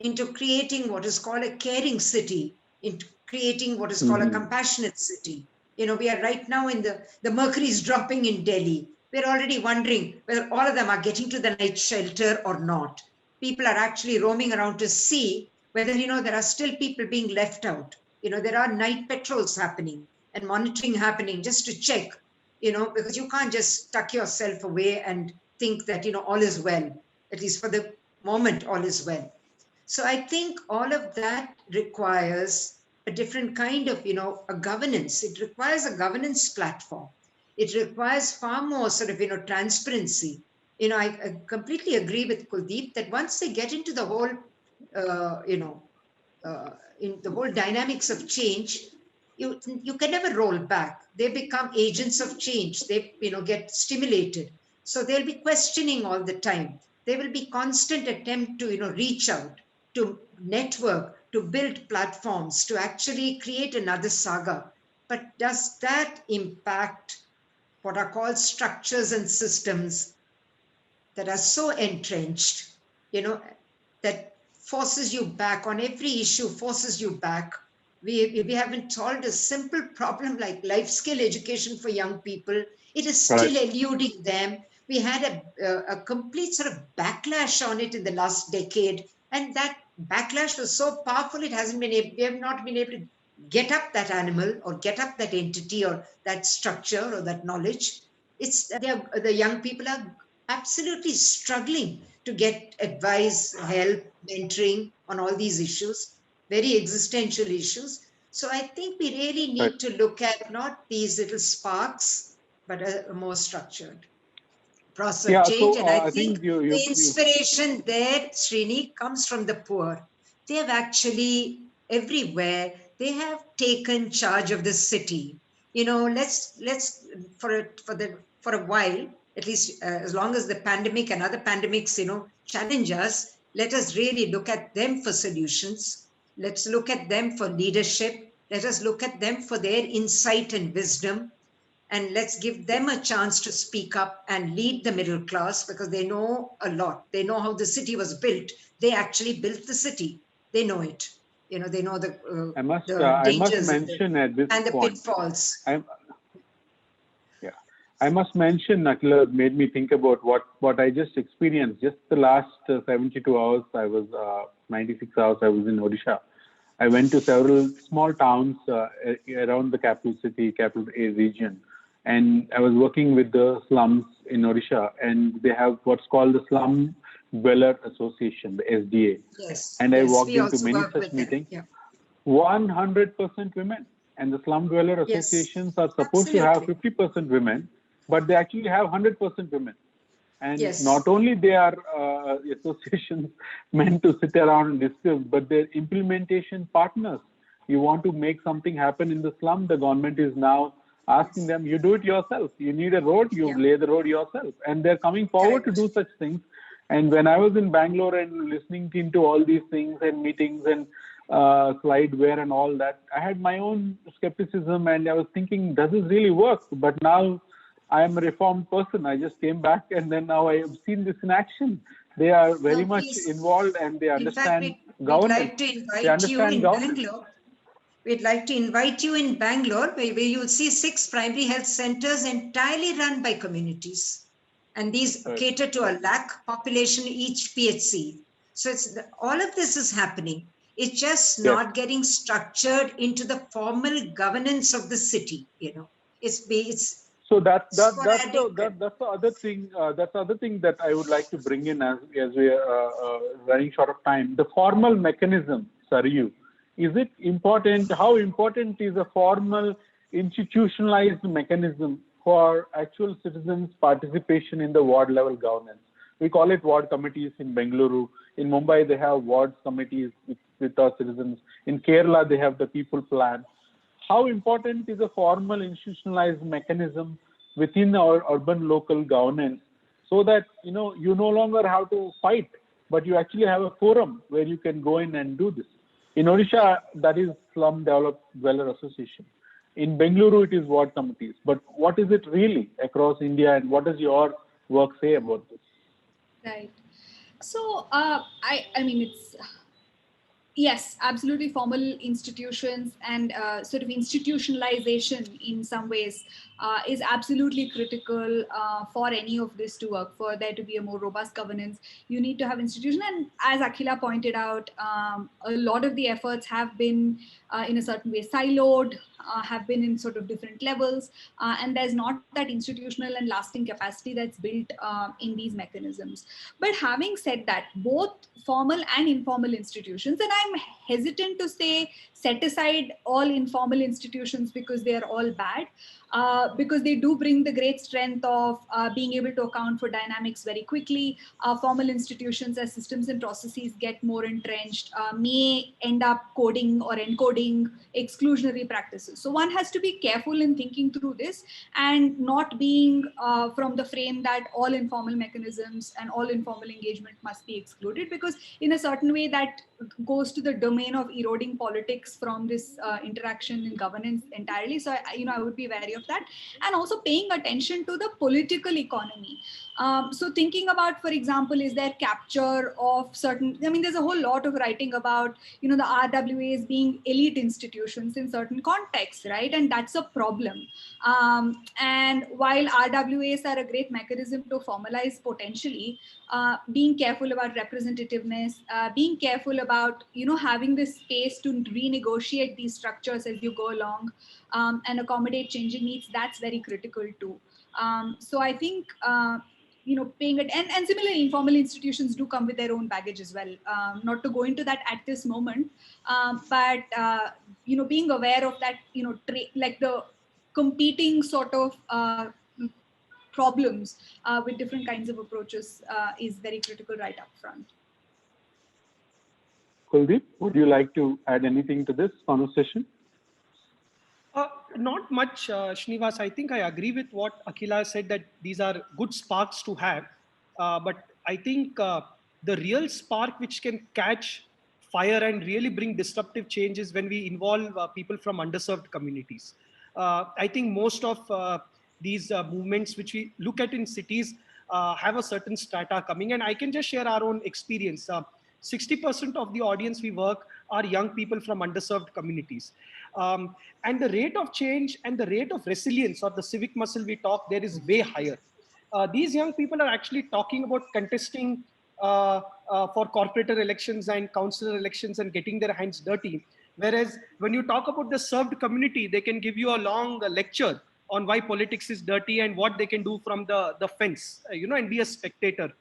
into creating what is called a caring city, into creating what is called a compassionate city? You know, we are right now in the mercury is dropping in Delhi. We're already wondering whether all of them are getting to the night shelter or not. People are actually roaming around to see whether, you know, there are still people being left out. You know, there are night patrols happening and monitoring happening just to check, you know, because you can't just tuck yourself away and think that, you know, all is well, at least for the moment all is well. So I think all of that requires a different kind of, a governance. It requires a governance platform. It requires far more sort of, transparency. I completely agree with Kuldeep that once they get into the whole, in the whole dynamics of change, you can never roll back. They become agents of change. They, get stimulated. So they'll be questioning all the time. There will be constant attempt to, reach out, to network, to build platforms, to actually create another saga. But does that impact what are called structures and systems that are so entrenched, that forces you back on every issue, forces you back? We haven't solved a simple problem like life skill education for young people. It is still eluding them. We had a complete sort of backlash on it in the last decade. And that backlash was so powerful, we have not been able to get up that animal or get up that entity or that structure or that knowledge. The young people are absolutely struggling to get advice, help, mentoring on all these issues, very existential issues. So I think we really need to look at not these little sparks, but a more structured process of change. And I think the inspiration there, Srini, comes from the poor. They have actually, everywhere, they have taken charge of the city. Let's for a while, at least as long as the pandemic and other pandemics, challenge us, let us really look at them for solutions. Let's look at them for leadership. Let us look at them for their insight and wisdom. And let's give them a chance to speak up and lead the middle class, because they know a lot. They know how the city was built. They actually built the city. They know it. They know the dangers I must mention at this and the point, pitfalls. I must mention, Nakila made me think about what I just experienced. Just the last 72 hours, 96 hours, I was in Odisha. I went to several small towns around the capital city, capital A region. And I was working with the slums in Odisha, and they have what's called the Slum Dweller Association, the SDA. Yes. And I walked into many such meetings. 100% women. And the Slum Dweller Associations are supposed to have 50% women, but they actually have 100% women. And not only they are associations meant to sit around and discuss, but they're implementation partners. You want to make something happen in the slum, the government is now asking them, you do it yourself. You need a road, you lay the road yourself. And they're coming forward to do such things. And when I was in Bangalore and listening into all these things and meetings and slideware and all that, I had my own skepticism, and I was thinking, does this really work? But now I am a reformed person. I just came back, and then now I have seen this in action. They are very much involved, and they understand governance. They understand governance. We'd like to invite you in Bangalore, where you'll see 6 primary health centers entirely run by communities. And these cater to a lakh population each PHC. So all of this is happening. It's just not getting structured into the formal governance of the city. So that's the other thing. That's the other thing that I would like to bring in as we are running short of time. The formal mechanism, Sarayu, is it important? How important is a formal institutionalized mechanism for actual citizens' participation in the ward level governance? We call it ward committees in Bengaluru. In Mumbai, they have ward committees with our citizens. In Kerala, they have the people plan. How important is a formal institutionalized mechanism within our urban local governance, so that you no longer have to fight, but you actually have a forum where you can go in and do this? In Odisha, that is Slum Dweller Association. In Bengaluru, it is ward committees. But what is it really across India, and what does your work say about this? Right. So I mean, it's yes, absolutely formal institutions and sort of institutionalization in some ways is absolutely critical for any of this to work. For there to be a more robust governance, you need to have institution. And as Akhila pointed out, a lot of the efforts have been in a certain way siloed, have been in sort of different levels, and there's not that institutional and lasting capacity that's built in these mechanisms. But having said that, both formal and informal institutions, and I'm hesitant to say set aside all informal institutions because they are all bad, because they do bring the great strength of being able to account for dynamics very quickly. Formal institutions, as systems and processes get more entrenched, may end up coding or encoding exclusionary practices. So one has to be careful in thinking through this and not being from the frame that all informal mechanisms and all informal engagement must be excluded, because in a certain way that goes to the domain of eroding politics from this interaction in governance entirely. So I would be wary of that, and also paying attention to the political economy. So thinking about, for example, is there capture of certain, there's a whole lot of writing about, the RWAs being elite institutions in certain contexts, right? And that's a problem. And while RWAs are a great mechanism to formalize potentially, being careful about representativeness, being careful about, having this space to renegotiate these structures as you go along, and accommodate changing needs, that's very critical too. So I think, paying it, and similarly, informal institutions do come with their own baggage as well. Not to go into that at this moment, but being aware of that, like the competing sort of problems with different kinds of approaches is very critical right up front. Kuldeep, would you like to add anything to this conversation? Not much, Srinivas. I think I agree with what Akhila said, that these are good sparks to have. But I think the real spark which can catch fire and really bring disruptive change is when we involve people from underserved communities. I think most of these movements which we look at in cities have a certain strata coming. And I can just share our own experience. 60% of the audience we work are young people from underserved communities. And the rate of change and the rate of resilience, or the civic muscle we talk, there is way higher. These young people are actually talking about contesting for corporator elections and councillor elections and getting their hands dirty. Whereas when you talk about the served community, they can give you a long lecture on why politics is dirty and what they can do from the fence, and be a spectator.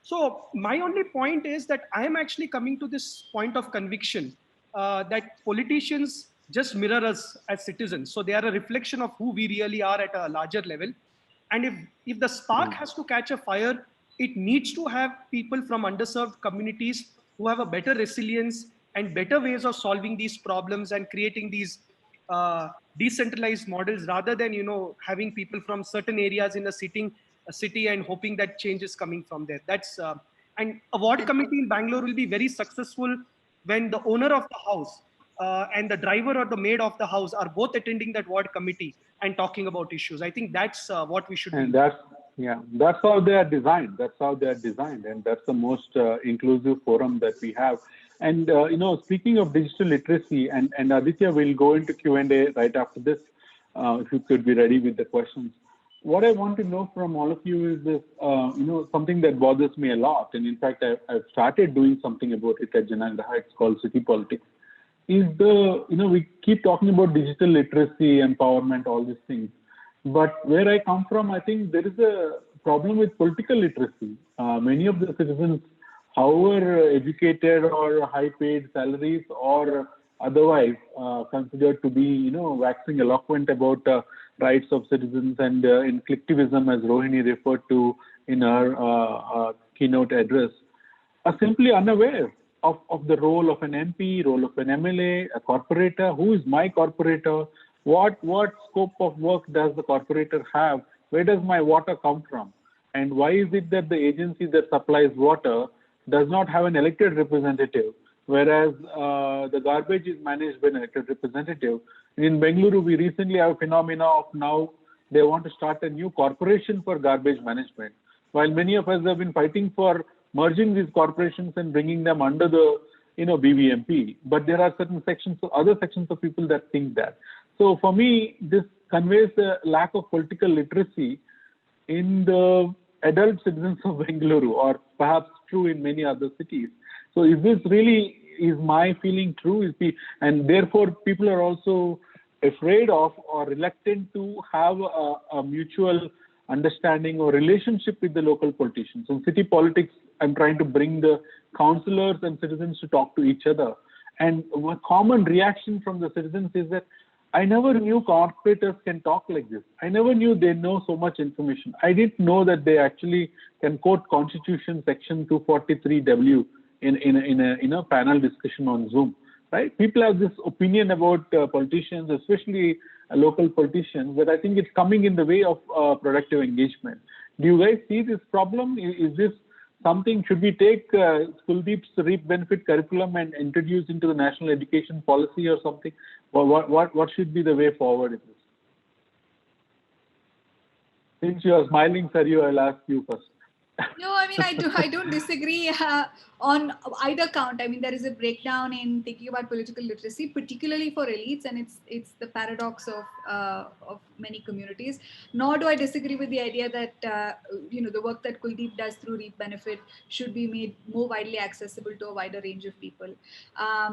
So my only point is that I am actually coming to this point of conviction that politicians just mirror us as citizens. So they are a reflection of who we really are at a larger level. And if the spark has to catch a fire, it needs to have people from underserved communities who have a better resilience and better ways of solving these problems and creating these decentralized models, rather than having people from certain areas in a city and hoping that change is coming from there. That's and a ward committee in Bangalore will be very successful when the owner of the house and the driver or the maid of the house are both attending that ward committee and talking about issues. I think that's what we should do. That's how they are designed. And that's the most inclusive forum that we have. And speaking of digital literacy, and Aditya will go into Q&A right after this, if you could be ready with the questions. What I want to know from all of you is this, something that bothers me a lot. And in fact, I've started doing something about it at Janagda. It's called city politics. Is we keep talking about digital literacy, empowerment, all these things. But where I come from, I think there is a problem with political literacy. Many of the citizens, however educated or high-paid salaries or otherwise, considered to be, waxing eloquent about rights of citizens and in collectivism, as Rohini referred to in her keynote address, are simply unaware of the role of an MP, role of an MLA, a corporator. Who is my corporator? What scope of work does the corporator have? Where does my water come from? And why is it that the agency that supplies water does not have an elected representative, whereas the garbage is managed by an elected representative? In Bengaluru, we recently have a phenomena of now they want to start a new corporation for garbage management, while many of us have been fighting for merging these corporations and bringing them under the BBMP. But there are certain sections, other sections of people that think that. So for me, this conveys a lack of political literacy in the adult citizens of Bengaluru, or perhaps true in many other cities. So is this really, is my feeling true? And therefore people are also afraid of or reluctant to have a mutual understanding or relationship with the local politicians. In city politics, I'm trying to bring the councillors and citizens to talk to each other. And a common reaction from the citizens is that I never knew corporators can talk like this. I never knew they know so much information. I didn't know that they actually can quote Constitution Section 243W in a panel discussion on Zoom. Right? People have this opinion about politicians, especially local politicians, that I think it's coming in the way of productive engagement. Do you guys see this problem? Is this something, should we take Kuldeep's REAP benefit curriculum and introduce into the national education policy or something? What should be the way forward in this? Since you are smiling, Sarayu, I'll ask you first. No, I mean, I don't disagree on either count. I mean, there is a breakdown in thinking about political literacy, particularly for elites, and it's the paradox of many communities. Nor do I disagree with the idea that the work that Kuldeep does through REAP benefit should be made more widely accessible to a wider range of people.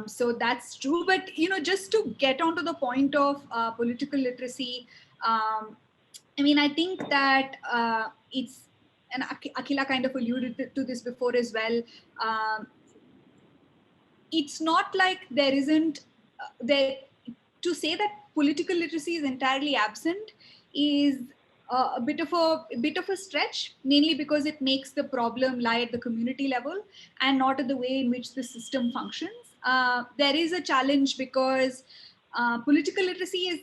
So that's true. But just to get onto the point of political literacy, I mean, I think that it's. And Akhila kind of alluded to this before as well. It's not like there isn't to say that political literacy is entirely absent is a bit of a stretch, mainly because it makes the problem lie at the community level and not at the way in which the system functions. There is a challenge because political literacy is,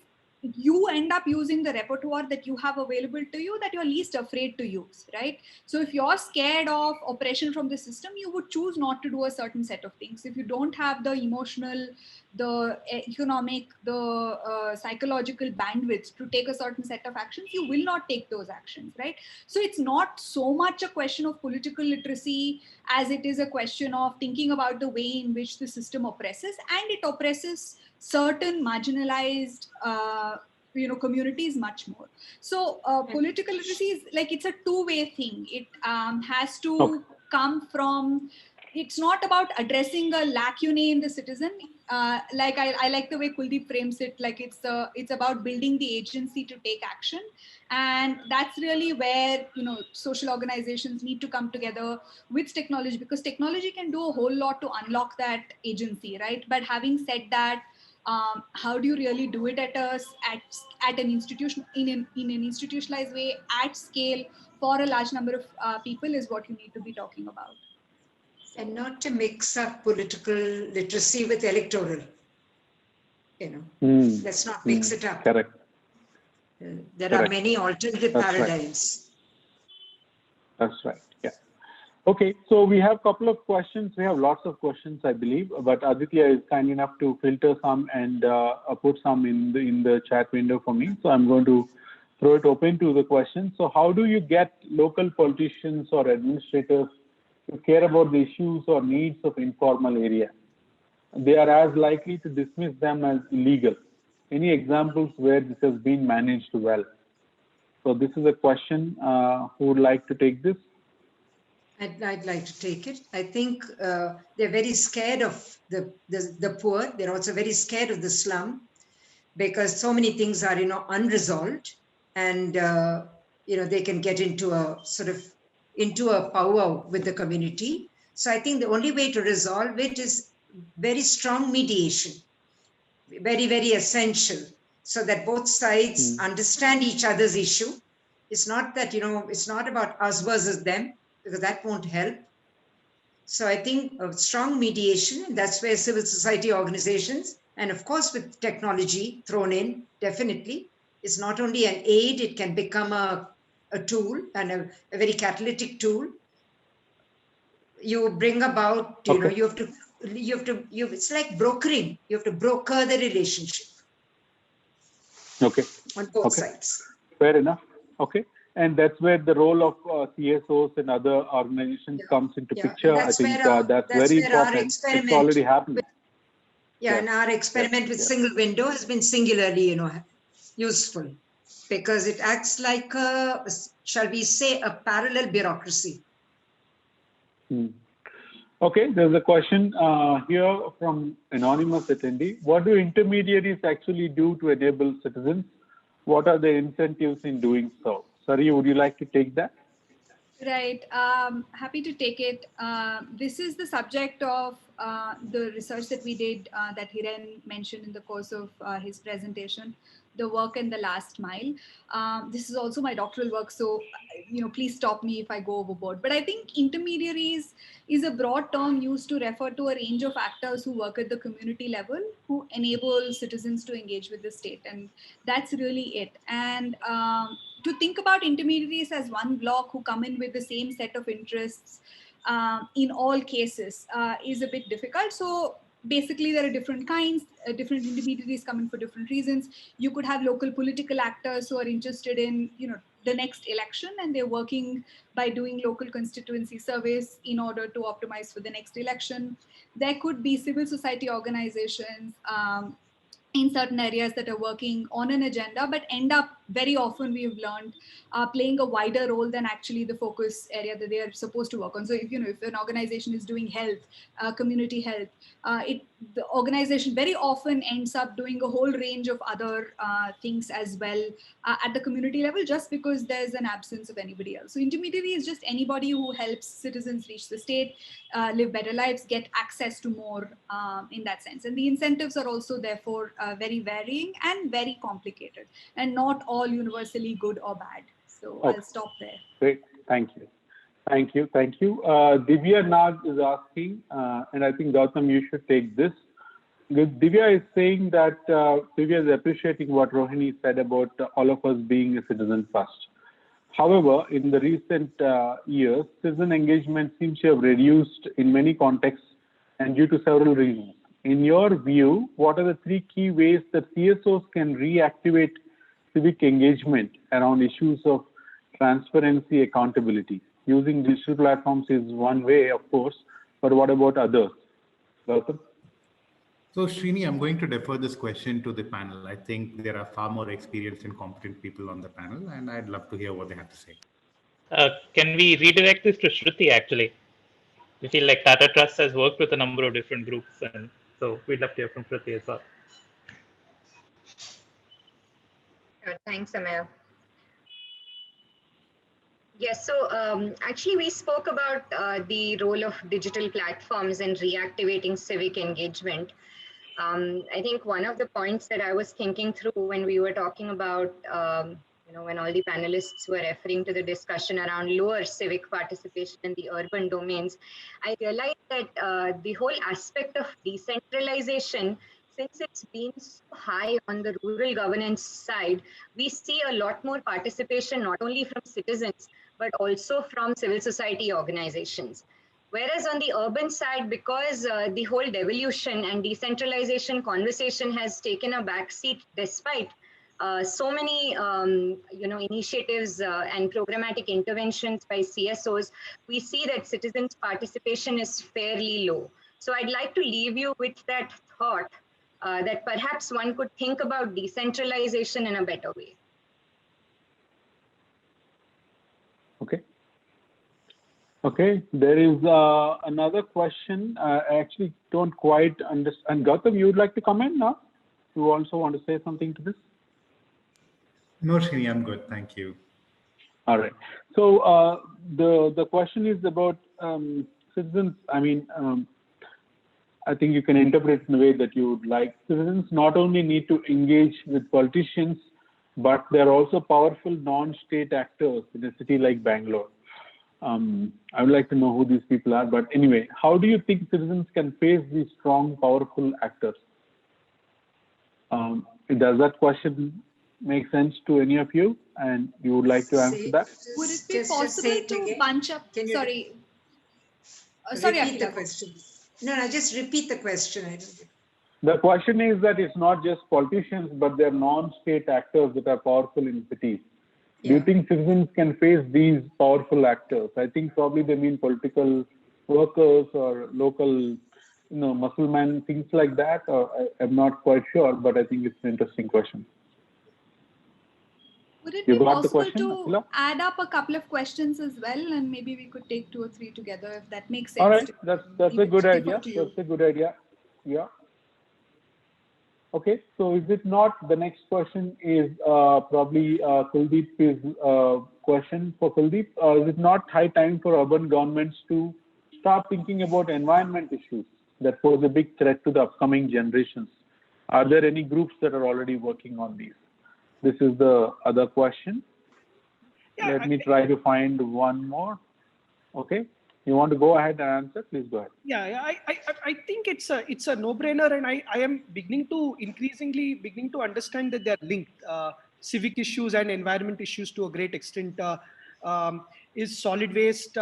you end up using the repertoire that you have available to you that you're least afraid to use, right? So if you're scared of oppression from the system, you would choose not to do a certain set of things. If you don't have the emotional, the economic, the psychological bandwidth to take a certain set of actions, you will not take those actions, right? So it's not so much a question of political literacy as it is a question of thinking about the way in which the system oppresses, and it oppresses certain marginalized communities much more. So political literacy is like, it's a two-way thing. It has to come from, it's not about addressing a lacunae in the citizen. Like I like the way Kuldeep frames it, like it's about building the agency to take action. And that's really where, social organizations need to come together with technology, because technology can do a whole lot to unlock that agency, right? But having said that, how do you really do it at an institution, in an institutionalized way, at scale, for a large number of people, is what you need to be talking about. And not to mix up political literacy with electoral. Let's not mix it up. Correct. There are many alternative paradigms. Right. That's right. Yeah. Okay, so we have a couple of questions. We have lots of questions, I believe, but Aditya is kind enough to filter some and put some in the chat window for me. So I'm going to throw it open to the questions. So how do you get local politicians or administrators to care about the issues or needs of informal area? They are as likely to dismiss them as illegal. Any examples where this has been managed well? So this is a question. Who would like to take this? I'd like to take it. I think they're very scared of the poor. They're also very scared of the slum, because so many things are, unresolved, and, they can get into a powwow with the community. So I think the only way to resolve it is very strong mediation, very, very essential, so that both sides understand each other's issue. It's not that, it's not about us versus them, because that won't help. So I think a strong mediation, and that's where civil society organizations, and of course with technology thrown in, definitely, it's not only an aid, it can become a tool, and a very catalytic tool. You bring about, it's like brokering. You have to broker the relationship. Okay. On both sides. Fair enough. Okay. And that's where the role of CSOs and other organizations comes into picture. I think that's very important. It's already happening. And our experiment with single window has been singularly, useful. because it acts like a, shall we say, a parallel bureaucracy. Okay, there's a question here from anonymous attendee. What do intermediaries actually do to enable citizens? What are the incentives in doing so? Sarayu, would you like to take that? Right. Happy to take it. This is the subject of the research that we did that Hiren mentioned in the course of his presentation, the work in the last mile. This is also my doctoral work, so please stop me if I go overboard. But I think intermediaries is a broad term used to refer to a range of actors who work at the community level, who enable citizens to engage with the state, and that's really it. And to think about intermediaries as one block who come in with the same set of interests in all cases is a bit difficult. So basically there are different kinds, different intermediaries coming for different reasons. You could have local political actors who are interested in, the next election, and they're working by doing local constituency surveys in order to optimize for the next election. There could be civil society organizations in certain areas that are working on an agenda, but end up very often, we've learned, playing a wider role than actually the focus area that they are supposed to work on. So if an organization is doing health, community health, the organization very often ends up doing a whole range of other things as well at the community level, just because there's an absence of anybody else. So intermediary is just anybody who helps citizens reach the state, live better lives, get access to more in that sense. And the incentives are also therefore very varying and very complicated, and not all universally good or bad. So okay. I'll stop there. Great, thank you. Thank you. Divya Nag is asking, and I think Gautam, you should take this. Divya is saying that Divya is appreciating what Rohini said about all of us being a citizen first. However, in the recent years, citizen engagement seems to have reduced in many contexts and due to several reasons. In your view, what are the three key ways that CSOs can reactivate civic engagement around issues of transparency, accountability? Using digital platforms is one way, of course, but what about others? Gautam? So Srini, I'm going to defer this question to the panel. I think there are far more experienced and competent people on the panel, and I'd love to hear what they have to say. Can we redirect this to Shruti, actually? We feel like Tata Trust has worked with a number of different groups, and so we'd love to hear from Shruti as well. Thanks, Amir. Yes, so actually we spoke about the role of digital platforms in reactivating civic engagement. I think one of the points that I was thinking through when we were talking about, when all the panelists were referring to the discussion around lower civic participation in the urban domains, I realized that the whole aspect of decentralization, since it's been so high on the rural governance side, we see a lot more participation, not only from citizens, but also from civil society organizations. Whereas on the urban side, because the whole devolution and decentralization conversation has taken a backseat despite so many initiatives and programmatic interventions by CSOs, we see that citizens' participation is fairly low. So I'd like to leave you with that thought that perhaps one could think about decentralization in a better way. Okay, there is another question. I actually don't quite understand. Gautam, you would like to comment now? You also want to say something to this? No, Srini, I'm good. Thank you. All right. So the question is about citizens. I think you can interpret it in a way that you would like. Citizens not only need to engage with politicians, but they're also powerful non-state actors in a city like Bangalore. I would like to know who these people are, but anyway, how do you think citizens can face these strong, powerful actors? Does that question make sense to any of you? And you would like to answer that? Would it be possible to bunch up? Sorry, repeat the question. No, just repeat the question. The question is that it's not just politicians, but they're non-state actors that are powerful in cities. Do you think citizens can face these powerful actors? I think probably they mean political workers or local, muscle men, things like that. Or I'm not quite sure, but I think it's an interesting question. Would it You be got the possible question, to Attila? add up a couple of questions as well, and maybe we could take 2 or 3 together if that makes sense? All right, to that's leave a it good defer idea. to you. That's a good idea. Yeah. Okay, so is it not, the next question is probably Kuldeep's question for Kuldeep. Is it not high time for urban governments to start thinking about environment issues that pose a big threat to the upcoming generations? Are there any groups that are already working on these? This is the other question. Yeah, Let me try to find one more. Okay, you want to go ahead and answer? Please go ahead. Yeah, I think it's a no-brainer, and I am increasingly beginning to understand that they're linked. Civic issues and environment issues to a great extent. Is solid waste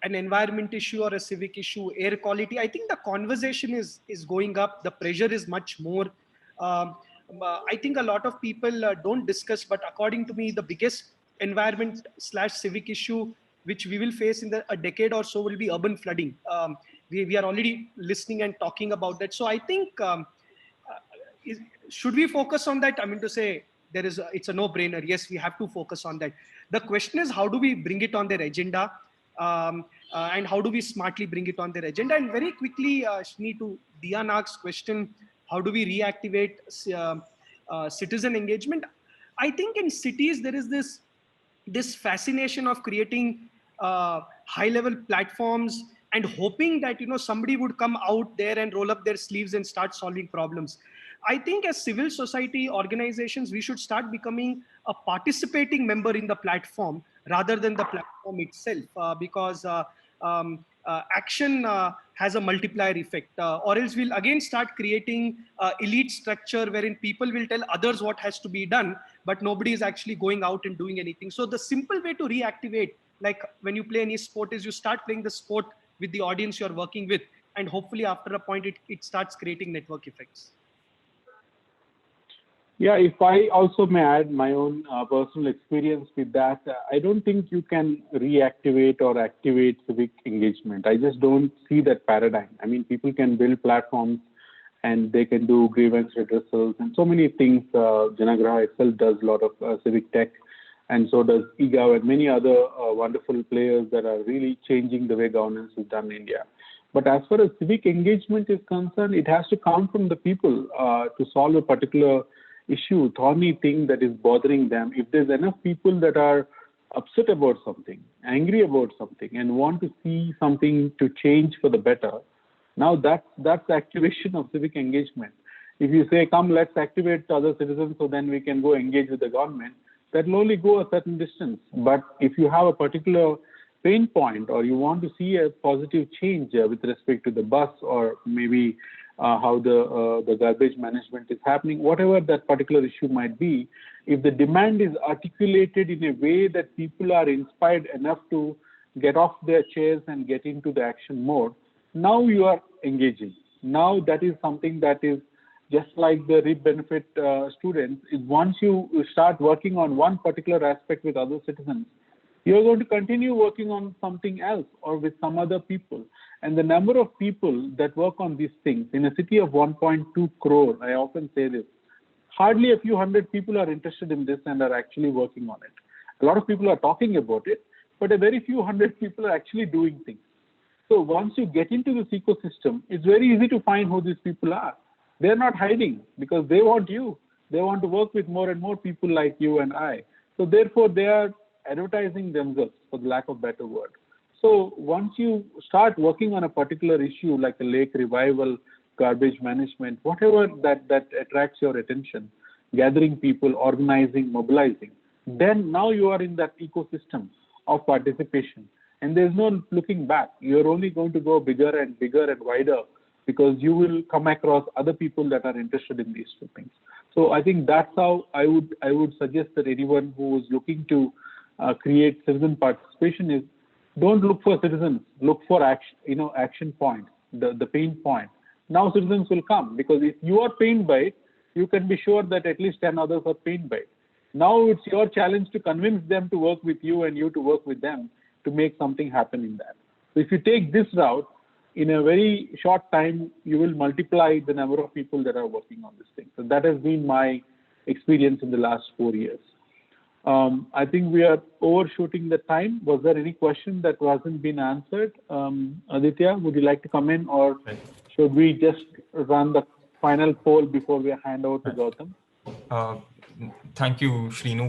an environment issue or a civic issue? Air quality. I think the conversation is going up. The pressure is much more. I think a lot of people don't discuss, but according to me, the biggest environment/civic issue which we will face in a decade or so will be urban flooding. We are already listening and talking about that. So I think, should we focus on that? I mean to say, it's a no-brainer. Yes, we have to focus on that. The question is, how do we bring it on their agenda? And how do we smartly bring it on their agenda? And very quickly, Shni, to Dianak's question, how do we reactivate citizen engagement? I think in cities, there is this fascination of creating high-level platforms and hoping that somebody would come out there and roll up their sleeves and start solving problems. I think as civil society organizations, we should start becoming a participating member in the platform rather than the platform itself, because action has a multiplier effect, or else we'll again start creating elite structure wherein people will tell others what has to be done, but nobody is actually going out and doing anything. So the simple way to reactivate, like when you play any sport, is you start playing the sport with the audience you're working with, and hopefully after a point it starts creating network effects. Yeah, if I also may add my own personal experience with that, I don't think you can reactivate or activate civic engagement. I just don't see that paradigm. I mean, people can build platforms and they can do grievance redressals and so many things. Janagraha itself does a lot of civic tech, and so does EGAV and many other wonderful players that are really changing the way governance is done in India. But as far as civic engagement is concerned, it has to come from the people to solve a particular issue, thorny thing that is bothering them. If there's enough people that are upset about something, angry about something, and want to see something to change for the better, now that's activation of civic engagement. If you say, come, let's activate other citizens so then we can go engage with the government, that will only go a certain distance. But if you have a particular pain point, or you want to see a positive change with respect to the bus, or maybe how the garbage management is happening, whatever that particular issue might be, if the demand is articulated in a way that people are inspired enough to get off their chairs and get into the action mode, now you are engaging. Now that is something that is just like the RIP benefit students, is once you start working on one particular aspect with other citizens, you're going to continue working on something else or with some other people. And the number of people that work on these things in a city of 1.2 crore, I often say this, hardly a few hundred people are interested in this and are actually working on it. A lot of people are talking about it, but a very few hundred people are actually doing things. So once you get into this ecosystem, it's very easy to find who these people are. They're not hiding because they want you. They want to work with more and more people like you and I. So therefore, they are advertising themselves, for the lack of better word. So once you start working on a particular issue like a lake revival, garbage management, whatever that attracts your attention, gathering people, organizing, mobilizing, then now you are in that ecosystem of participation. And there's no looking back. You're only going to go bigger and wider, because you will come across other people that are interested in these two things. So I think that's how I would suggest that anyone who is looking to create citizen participation is, don't look for citizens, look for action, action points, the pain point. Now citizens will come, because if you are pained by it, you can be sure that at least 10 others are pained by it. Now it's your challenge to convince them to work with you and you to work with them to make something happen in that. So if you take this route, in a very short time, you will multiply the number of people that are working on this thing. So that has been my experience in the last 4 years. I think we are overshooting the time. Was there any question that wasn't been answered? Aditya, would you like to come in, or should we just run the final poll before we hand over to Gautam? Thank you, Shrinu.